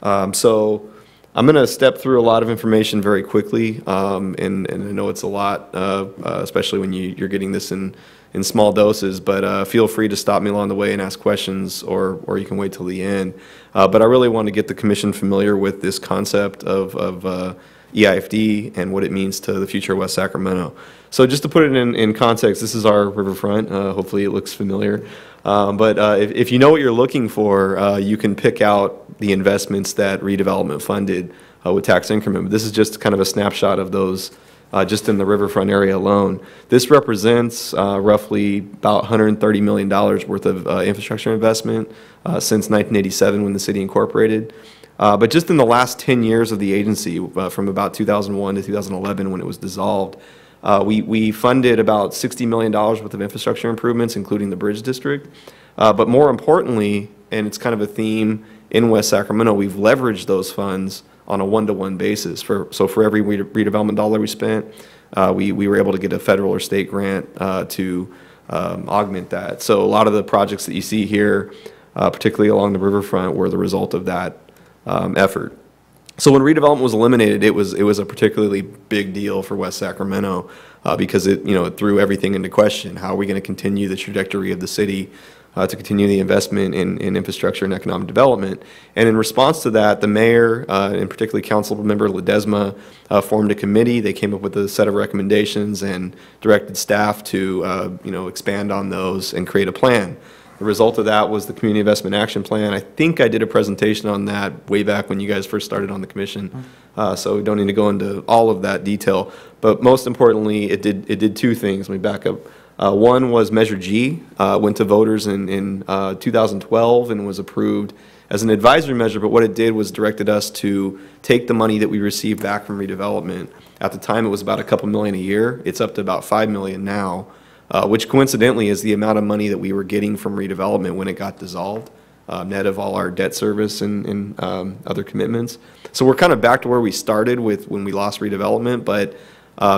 So I'm going to step through a lot of information very quickly, and I know it's a lot, especially when you're getting this in small doses, but feel free to stop me along the way and ask questions, or you can wait till the end. But I really want to get the commission familiar with this concept of EIFD and what it means to the future of West Sacramento. So just to put it in context, this is our riverfront. Hopefully it looks familiar. But if you know what you're looking for, you can pick out the investments that redevelopment funded with tax increment. But this is just kind of a snapshot of those just in the riverfront area alone. This represents roughly about $130 million worth of infrastructure investment since 1987 when the city incorporated. But just in the last 10 years of the agency, from about 2001 to 2011 when it was dissolved, we funded about $60 million worth of infrastructure improvements, including the Bridge District. But more importantly, and it's kind of a theme in West Sacramento, we've leveraged those funds on a one-to-one basis. So for every redevelopment dollar we spent, we were able to get a federal or state grant to augment that. So a lot of the projects that you see here, particularly along the riverfront, were the result of that effort. So when redevelopment was eliminated, it was a particularly big deal for West Sacramento because it threw everything into question. How are we going to continue the trajectory of the city to continue the investment in infrastructure and economic development? And in response to that, the mayor, and particularly council member Ledesma, formed a committee. They came up with a set of recommendations and directed staff to expand on those and create a plan. The result of that was the Community Investment Action Plan. I think I did a presentation on that way back when you guys first started on the commission, so we don't need to go into all of that detail. But most importantly, it did two things. Let me back up. One was Measure G, went to voters in 2012 and was approved as an advisory measure, but what it did was directed us to take the money that we received back from redevelopment. At the time, it was about a couple million a year. It's up to about $5 million now. Which coincidentally is the amount of money that we were getting from redevelopment when it got dissolved, net of all our debt service and other commitments. So we're kind of back to where we started with when we lost redevelopment, but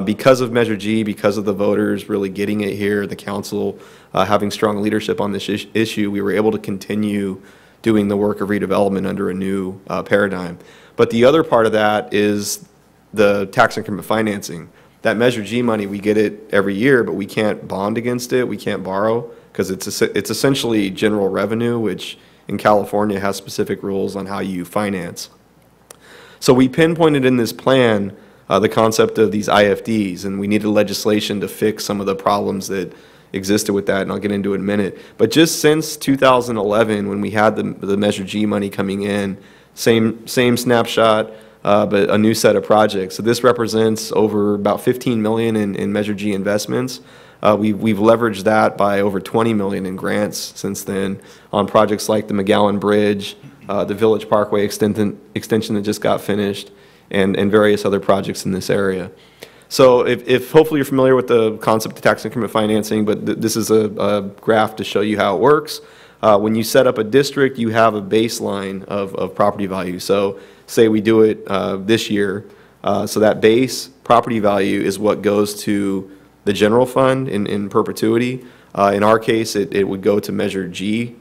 Because of Measure G, because of the voters really getting it here, the council having strong leadership on this issue, we were able to continue doing the work of redevelopment under a new paradigm. But the other part of that is the tax increment financing. That Measure G money, we get it every year, but we can't bond against it, we can't borrow, because it's essentially general revenue, which in California has specific rules on how you finance. So we pinpointed in this plan the concept of these IFDs, and we needed legislation to fix some of the problems that existed with that, and I'll get into it in a minute. But just since 2011, when we had the Measure G money coming in, same snapshot, but a new set of projects. So this represents over about 15 million in Measure G investments. We've leveraged that by over 20 million in grants since then on projects like the McGowan Bridge, the Village Parkway extension that just got finished, and various other projects in this area. So if hopefully you're familiar with the concept of tax increment financing, but this is a graph to show you how it works. When you set up a district, you have a baseline of property value. So say we do it this year, so that base property value is what goes to the general fund in perpetuity. In our case, it would go to Measure G,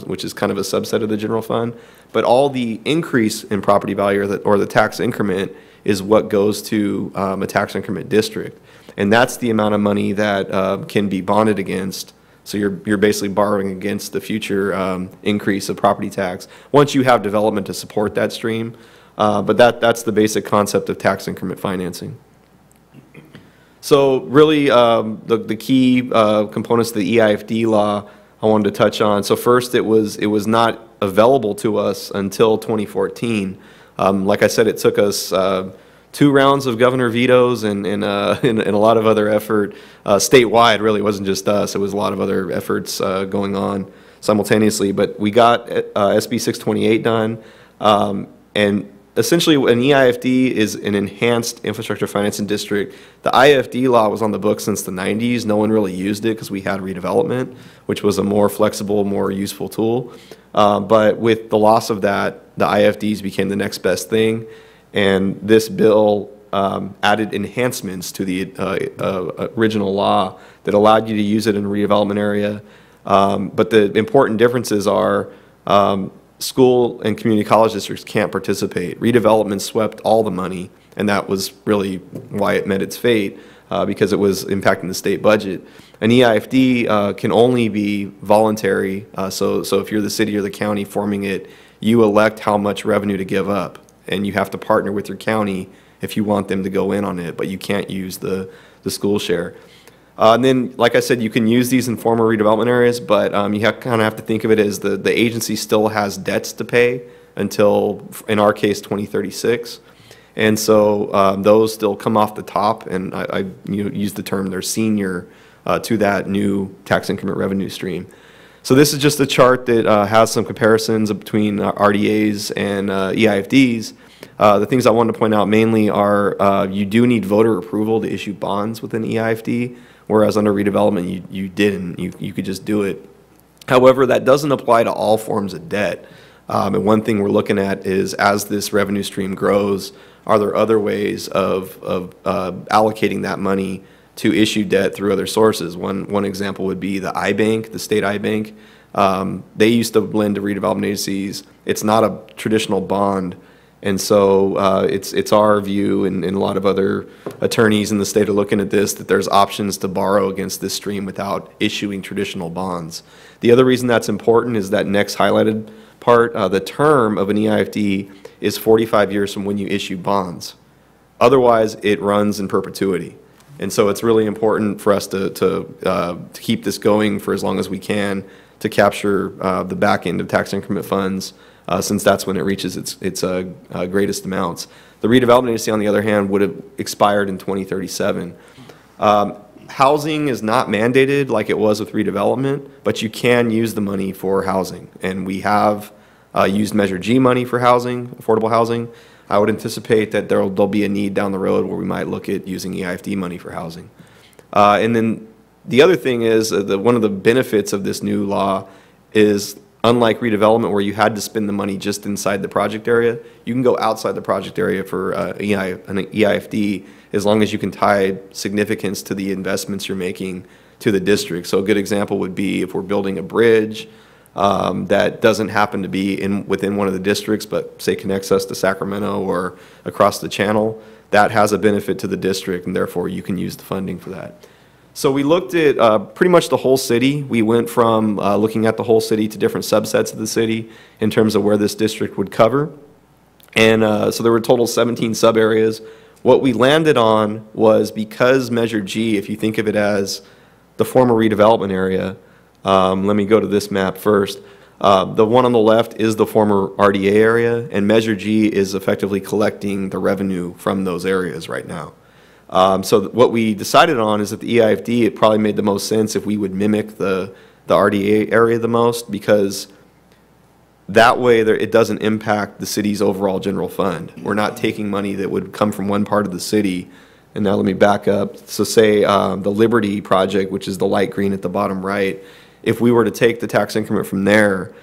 which is kind of a subset of the general fund. But all the increase in property value or the tax increment is what goes to a tax increment district. And that's the amount of money that can be bonded against. So you're basically borrowing against the future increase of property tax once you have development to support that stream. But that's the basic concept of tax increment financing. So really the key components of the EIFD law I wanted to touch on. So first, it was not available to us until 2014. Like I said, it took us 2 rounds of governor vetoes and a lot of other effort statewide. Really, it wasn't just us. It was a lot of other efforts going on simultaneously. But we got SB 628 done, and essentially an EIFD is an enhanced infrastructure financing district. The IFD law was on the books since the 90s. No one really used it because we had redevelopment, which was a more flexible, more useful tool. But with the loss of that, the IFDs became the next best thing. And this bill added enhancements to the original law that allowed you to use it in a redevelopment area. But the important differences are school and community college districts can't participate. Redevelopment swept all the money, and that was really why it met its fate, because it was impacting the state budget. An EIFD can only be voluntary, so if you're the city or the county forming it, you elect how much revenue to give up, and you have to partner with your county if you want them to go in on it, but you can't use the school share. And then, like I said, you can use these in former redevelopment areas, but you kind of have to think of it as the agency still has debts to pay until, in our case, 2036. And so those still come off the top, and I use the term they're senior to that new tax increment revenue stream. So this is just a chart that has some comparisons between RDAs and EIFDs. The things I wanted to point out mainly are you do need voter approval to issue bonds with an EIFD, whereas under redevelopment you didn't. You could just do it. However, that doesn't apply to all forms of debt. And one thing we're looking at is, as this revenue stream grows, are there other ways of allocating that money to issue debt through other sources? One example would be the iBank, the state iBank. They used to lend to redevelopment agencies. It's not a traditional bond. And so it's our view, and a lot of other attorneys in the state are looking at this, that there's options to borrow against this stream without issuing traditional bonds. The other reason that's important is that next highlighted part, the term of an EIFD is 45 years from when you issue bonds. Otherwise, it runs in perpetuity. And so it's really important for us to keep this going for as long as we can to capture the back end of tax increment funds, since that's when it reaches its greatest amounts. The redevelopment agency, on the other hand, would have expired in 2037. Housing is not mandated like it was with redevelopment, but you can use the money for housing. And we have used Measure G money for housing, affordable housing. I would anticipate that there'll be a need down the road where we might look at using EIFD money for housing. And then the other thing is one of the benefits of this new law is Unlike redevelopment, where you had to spend the money just inside the project area, you can go outside the project area for an EIFD as long as you can tie significance to the investments you're making to the district. So a good example would be if we're building a bridge that doesn't happen to be within one of the districts, but say connects us to Sacramento or across the channel, that has a benefit to the district, and therefore you can use the funding for that. So we looked at pretty much the whole city. We went from looking at the whole city to different subsets of the city in terms of where this district would cover. And so there were a total 17 sub-areas. What we landed on was, because Measure G, if you think of it as the former redevelopment area, let me go to this map first. The one on the left is the former RDA area, and Measure G is effectively collecting the revenue from those areas right now. So what we decided on is that the EIFD, it probably made the most sense if we would mimic the RDA area the most, because that way it doesn't impact the city's overall general fund. We're not taking money that would come from one part of the city. And now let me back up. So say the Liberty project, which is the light green at the bottom right, if we were to take the tax increment from there,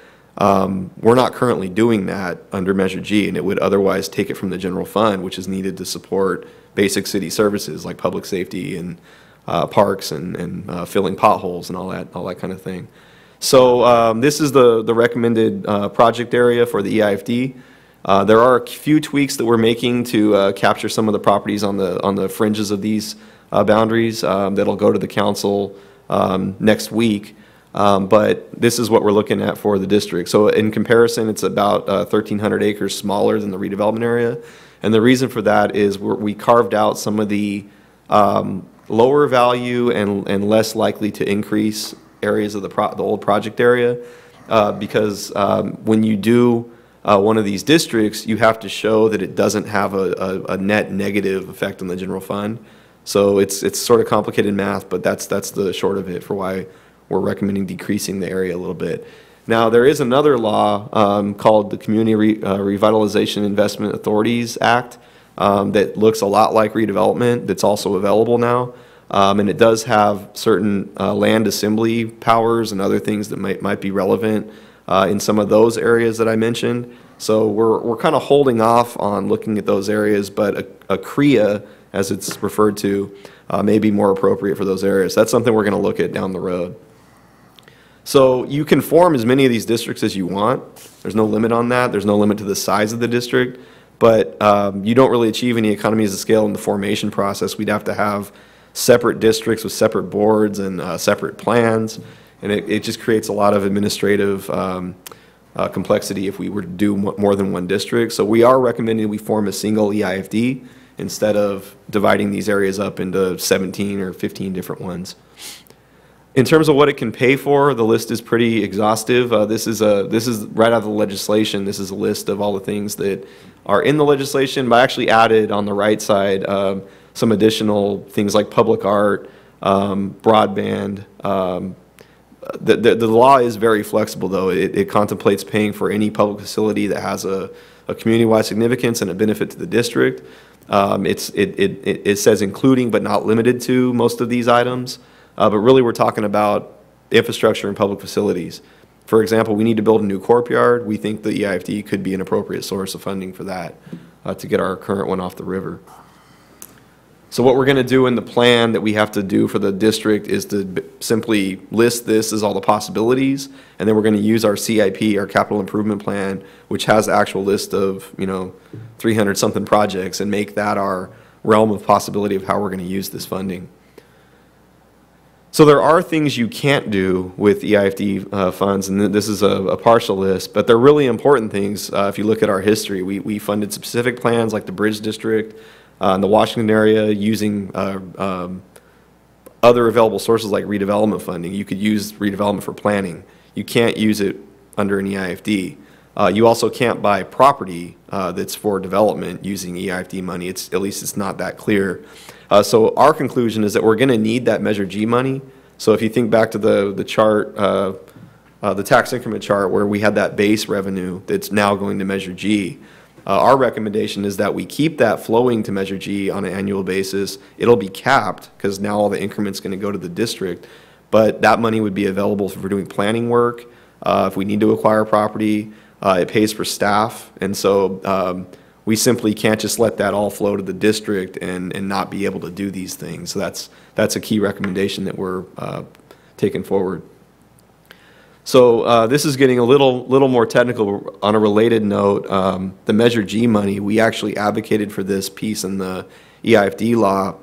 we're not currently doing that under Measure G, and it would otherwise take it from the general fund, which is needed to support basic city services like public safety and parks and filling potholes and all that kind of thing. So this is the recommended project area for the EIFD. There are a few tweaks that we're making to capture some of the properties on the fringes of these boundaries that'll go to the council next week. But this is what we're looking at for the district. So in comparison, it's about 1,300 acres smaller than the redevelopment area. And the reason for that is we carved out some of the lower value and less likely to increase areas of the old project area, because when you do one of these districts, you have to show that it doesn't have a net negative effect on the general fund. So it's sort of complicated math, but that's the short of it for why we're recommending decreasing the area a little bit. Now, there is another law called the Community Revitalization Investment Authorities Act that looks a lot like redevelopment, that's also available now. And it does have certain land assembly powers and other things that might be relevant in some of those areas that I mentioned. So we're kind of holding off on looking at those areas, but a CREA, as it's referred to, may be more appropriate for those areas. That's something we're going to look at down the road. So you can form as many of these districts as you want. There's no limit on that. There's no limit to the size of the district. But you don't really achieve any economies of scale in the formation process. We'd have to have separate districts with separate boards and separate plans. And it just creates a lot of administrative complexity if we were to do more than one district. So we are recommending we form a single EIFD instead of dividing these areas up into 17 or 15 different ones. In terms of what it can pay for, the list is pretty exhaustive. This is right out of the legislation. This is a list of all the things that are in the legislation, but I actually added on the right side some additional things like public art, broadband. The law is very flexible, though. It contemplates paying for any public facility that has a community-wide significance and a benefit to the district. It says including but not limited to most of these items. But really, we're talking about infrastructure and public facilities. For example, we need to build a new courtyard. We think the EIFD could be an appropriate source of funding for that to get our current one off the river. So what we're going to do in the plan that we have to do for the district is to simply list this as all the possibilities, and then we're going to use our CIP, our capital improvement plan, which has the actual list of 300-something projects, and make that our realm of possibility of how we're going to use this funding. So there are things you can't do with EIFD funds, and this is a partial list, but they're really important things. If you look at our history, we funded specific plans like the Bridge District in the Washington area using other available sources like redevelopment funding. You could use redevelopment for planning. You can't use it under an EIFD. You also can't buy property that's for development using EIFD money. At least it's not that clear. So our conclusion is that we're going to need that Measure G money. So if you think back to the chart, the tax increment chart where we had that base revenue that's now going to Measure G, our recommendation is that we keep that flowing to Measure G on an annual basis. It'll be capped because now all the increment's going to go to the district, but that money would be available for doing planning work, If we need to acquire property, it pays for staff. And so we simply can't just let that all flow to the district and not be able to do these things. So that's a key recommendation that we're taking forward. So this is getting a little more technical. On a related note, the Measure G money, we actually advocated for this piece in the EIFD law,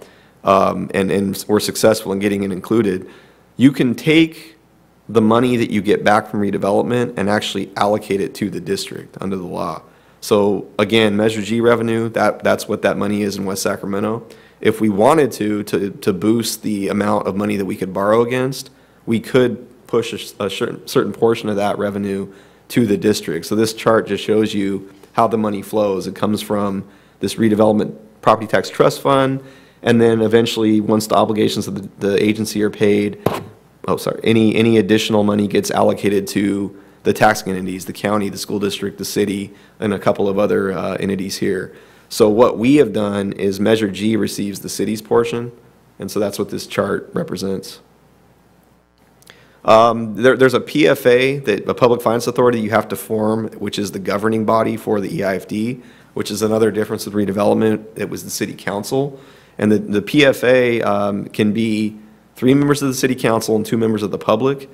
and we're successful in getting it included. You can take the money that you get back from redevelopment and actually allocate it to the district under the law. So again, Measure G revenue, that's what that money is in West Sacramento. If we wanted to boost the amount of money that we could borrow against, we could push a certain portion of that revenue to the district. So this chart just shows you how the money flows. It comes from this redevelopment property tax trust fund, and then eventually, once the obligations of the agency are paid, any additional money gets allocated to the taxing entities, the county, the school district, the city, and a couple of other entities here. So what we have done is Measure G receives the city's portion, and so that's what this chart represents. There's a PFA, a Public Finance Authority, you have to form, which is the governing body for the EIFD, which is another difference with redevelopment. It was the city council. And the PFA can be 3 members of the city council and 2 members of the public.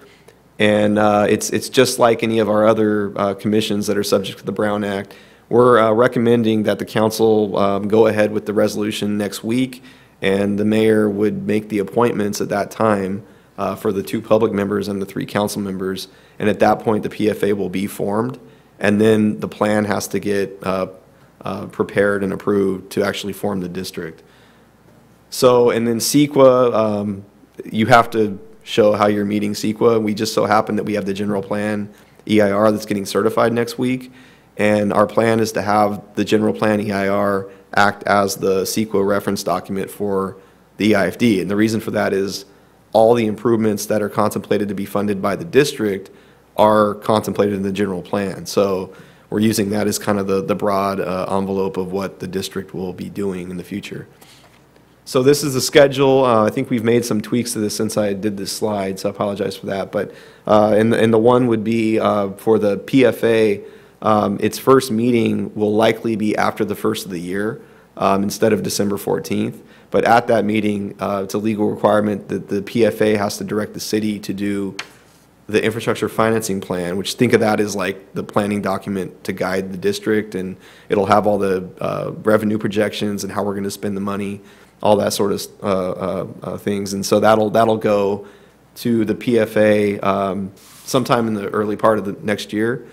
And it's just like any of our other commissions that are subject to the Brown Act. We're recommending that the council go ahead with the resolution next week, and the mayor would make the appointments at that time for the 2 public members and the 3 council members. And at that point, the PFA will be formed, and then the plan has to get prepared and approved to actually form the district. So, and then CEQA, you have to show how you're meeting CEQA. We just so happen that we have the general plan EIR that's getting certified next week, and our plan is to have the general plan EIR act as the CEQA reference document for the EIFD. And the reason for that is all the improvements that are contemplated to be funded by the district are contemplated in the general plan. So we're using that as kind of the broad envelope of what the district will be doing in the future. So this is the schedule. I think we've made some tweaks to this since I did this slide, so I apologize for that. But and the one would be for the PFA, its first meeting will likely be after the first of the year instead of December 14th. But at that meeting, it's a legal requirement that the PFA has to direct the city to do the infrastructure financing plan, which think of that as like the planning document to guide the district, and it'll have all the revenue projections and how we're going to spend the money, all that sort of things. And so that'll go to the PFA sometime in the early part of the next year,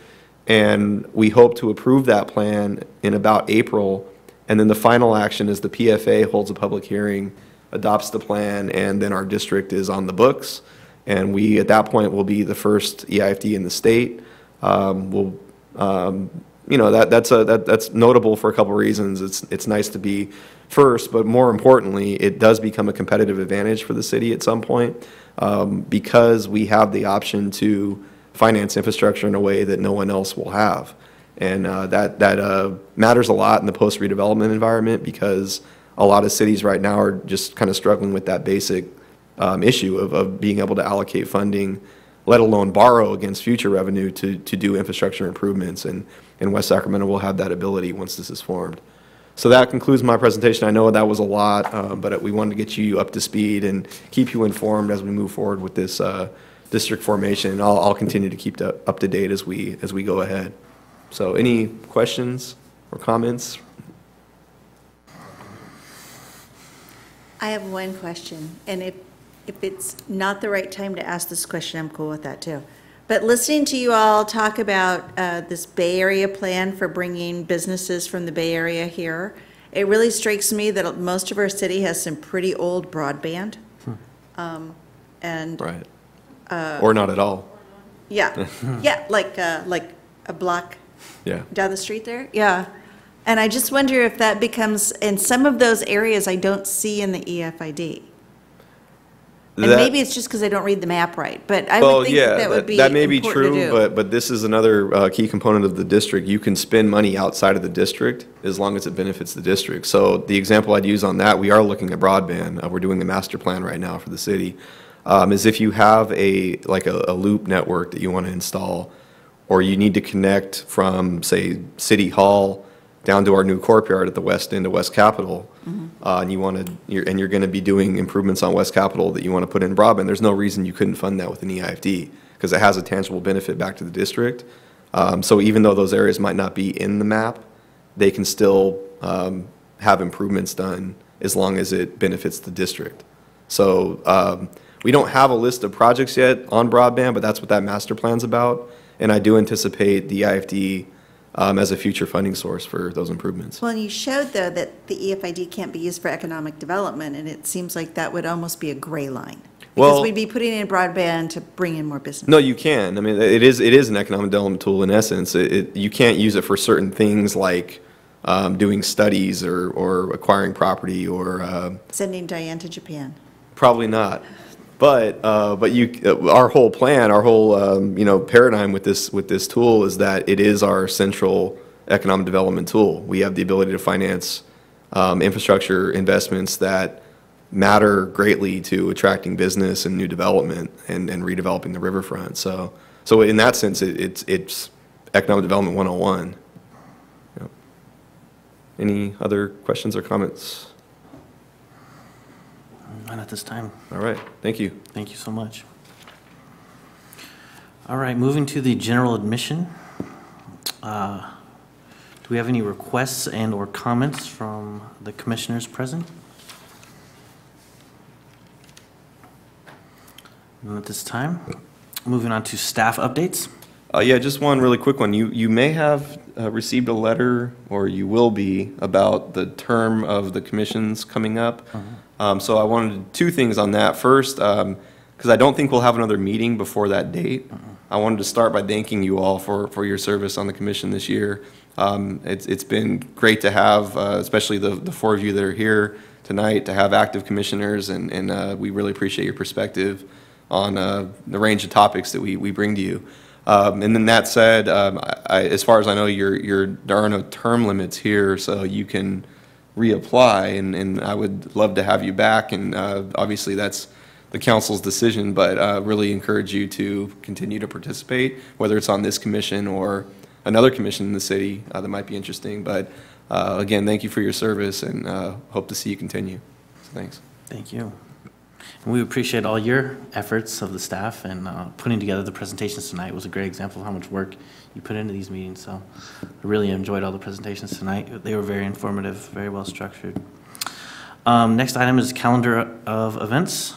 and we hope to approve that plan in about April. And then the final action is the PFA holds a public hearing, adopts the plan, and then our district is on the books. And we, at that point, will be the first EIFD in the state. We'll, you know, that's notable for a couple of reasons. It's nice to be first, but more importantly, it does become a competitive advantage for the city at some point because we have the option to finance infrastructure in a way that no one else will have. And that matters a lot in the post-redevelopment environment because a lot of cities right now are just kind of struggling with that basic issue of being able to allocate funding, let alone borrow against future revenue to do infrastructure improvements. And West Sacramento will have that ability once this is formed. So that concludes my presentation. I know that was a lot, but we wanted to get you up to speed and keep you informed as we move forward with this district formation. I'll continue to keep up to date as we go ahead. So any questions or comments? I have one question, and if it's not the right time to ask this question, I'm cool with that too. But listening to you all talk about this Bay Area plan for bringing businesses from the Bay Area here, it really strikes me that most of our city has some pretty old broadband. And right. Or not at all. Yeah, yeah, like a block down the street there. Yeah. And I just wonder if that becomes, in some of those areas I don't see in the EFID. And maybe it's just because I don't read the map right, but I would think that would be that may be important to true, do. but this is another key component of the district. You can spend money outside of the district as long as it benefits the district. So the example I'd use on that, we are looking at broadband. We're doing the master plan right now for the city. is if you have a loop network that you want to install, or you need to connect from, say, City Hall down to our new courtyard at the west end of West Capitol, and you're going to be doing improvements on West Capitol that you want to put in broadband, there's no reason you couldn't fund that with an EIFD, because it has a tangible benefit back to the district. So even though those areas might not be in the map, they can still have improvements done as long as it benefits the district. So we don't have a list of projects yet on broadband, but that's what that master plan's about. And I do anticipate the EIFD as a future funding source for those improvements. Well, and you showed, though, that the EFID can't be used for economic development, and it seems like that would almost be a gray line. Because Well- we'd be putting in broadband to bring in more business. No, you can. I mean, it is an economic development tool in essence. You can't use it for certain things like doing studies or acquiring property or Sending Diane to Japan. probably not. But our whole plan, our whole paradigm with this tool is that it is our central economic development tool. We have the ability to finance infrastructure investments that matter greatly to attracting business and new development and redeveloping the riverfront. So in that sense, it's economic development 101. Yep. Any other questions or comments? Not at this time. All right, thank you. Thank you so much. All right, moving to the general admission. Do we have any requests and/or comments from the commissioners present? None at this time. Moving on to staff updates. Yeah, just one really quick one. You may have received a letter, or you will be, about the term of the commissions coming up. So I wanted two things on that. First, because I don't think we'll have another meeting before that date, I wanted to start by thanking you all for your service on the commission this year. It's been great to have, especially the four of you that are here tonight, to have active commissioners, and we really appreciate your perspective on the range of topics that we bring to you. And then that said, as far as I know, there are no term limits here, so you can reapply, and I would love to have you back. And obviously, that's the council's decision, but really encourage you to continue to participate, whether it's on this commission or another commission in the city that might be interesting. But again, thank you for your service, and hope to see you continue. So thanks. Thank you. And we appreciate all your efforts of the staff, and putting together the presentations tonight was a great example of how much work you put into these meetings. So I really enjoyed all the presentations tonight. They were very informative, very well structured. Next item is calendar of events.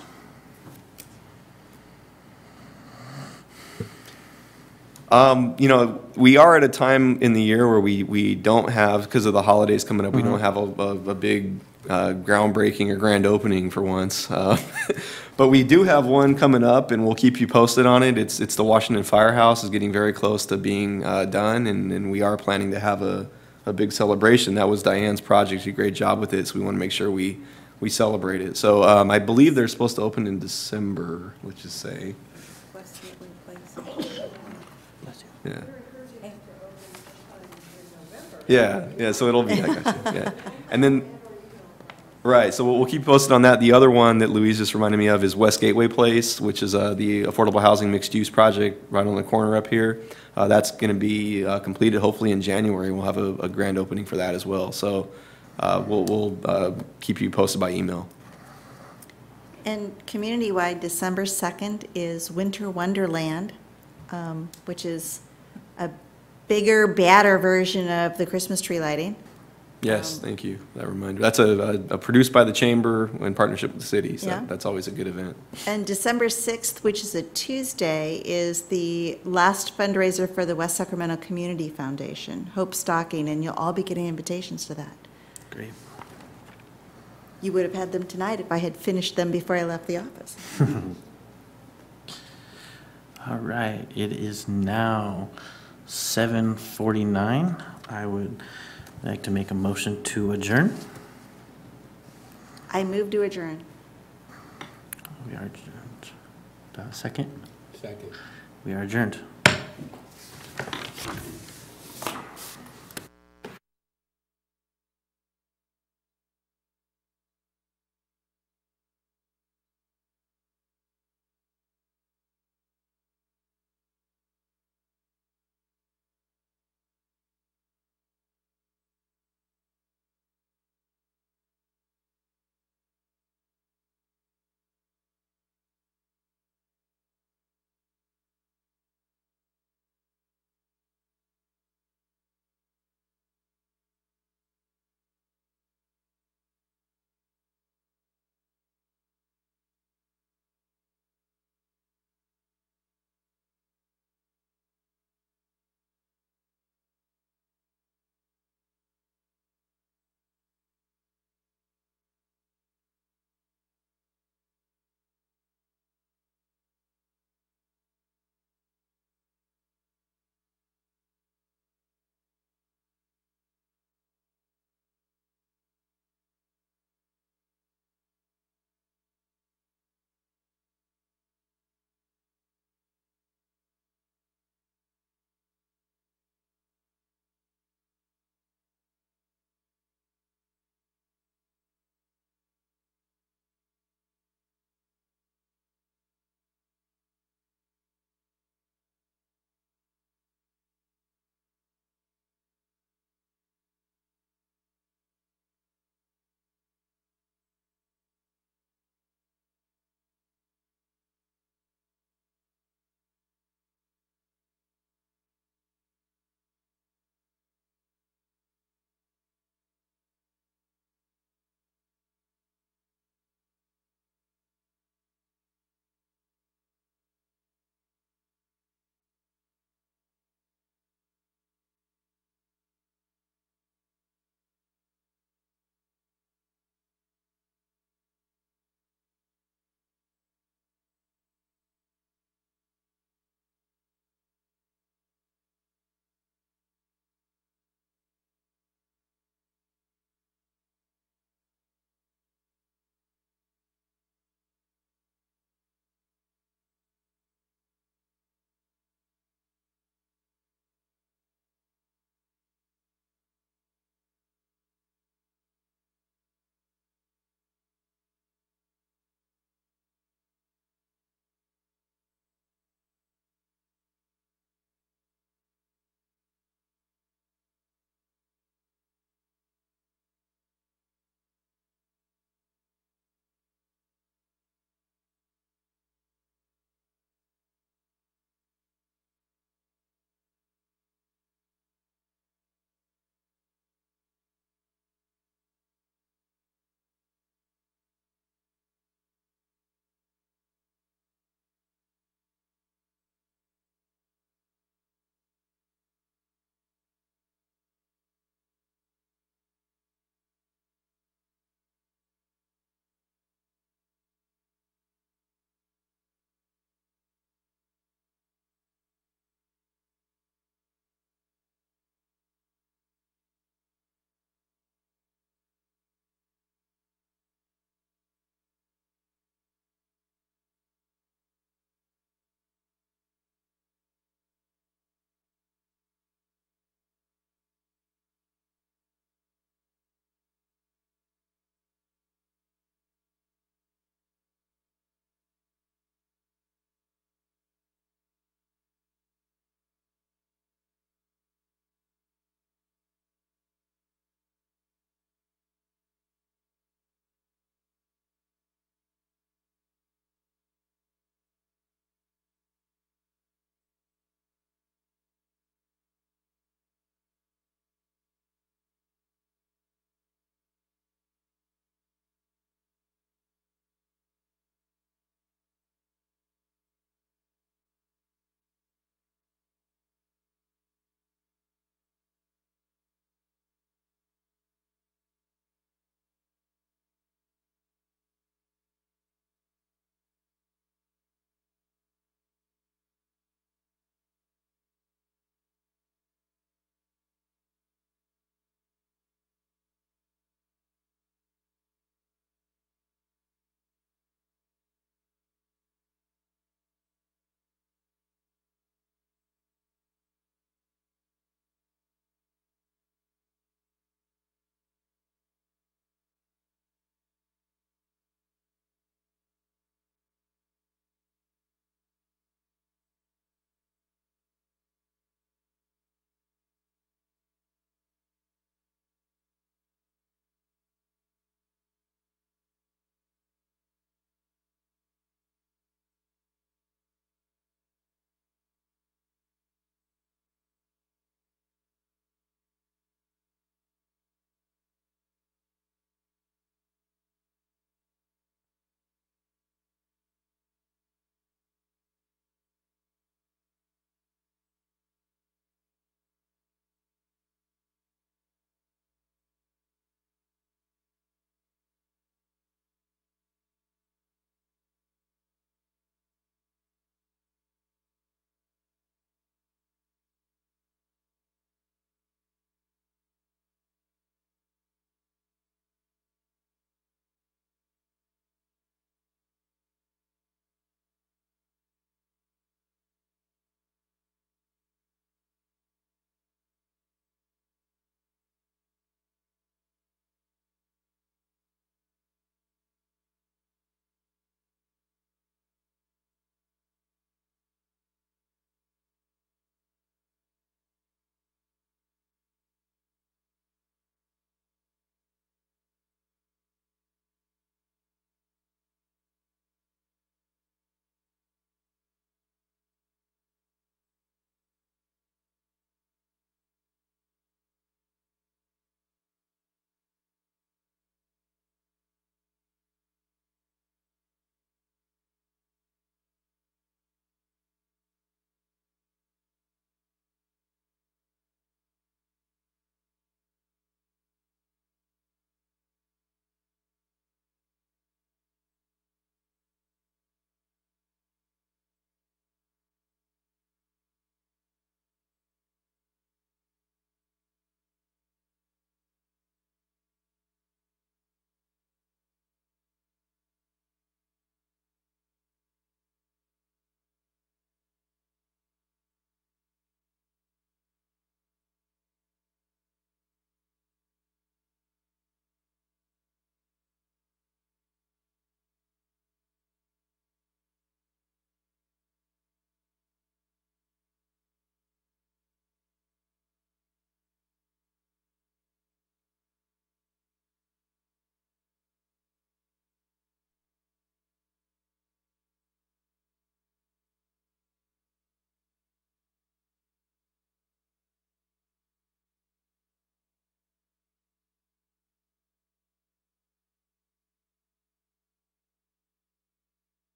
We are at a time in the year where we don't have, because of the holidays coming up, we don't have a big groundbreaking or grand opening for once. But we do have one coming up, and we'll keep you posted on it. It's the Washington Firehouse is getting very close to being done, and we are planning to have a big celebration. That was Diane's project. She did a great job with it, so we want to make sure we celebrate it. So I believe they're supposed to open in December, let's just say. Yeah, so it'll be, I got you, yeah. And then, right, so we'll keep posted on that. The other one that Louise just reminded me of is West Gateway Place, which is the affordable housing mixed-use project right on the corner up here. That's going to be completed hopefully in January. We'll have a grand opening for that as well. So we'll keep you posted by email. And community-wide, December 2nd is Winter Wonderland, which is a bigger, badder version of the Christmas tree lighting. Yes, thank you, that reminder. That's a produced by the Chamber in partnership with the city, so Yeah. that's always a good event. And December 6th, which is a Tuesday, is the last fundraiser for the West Sacramento Community Foundation, Hope Stocking, and you'll all be getting invitations to that. Great. You would have had them tonight if I had finished them before I left the office. All right, it is now 7:49. I would like to make a motion to adjourn. I move to adjourn. We are adjourned. Second? Second. We are adjourned.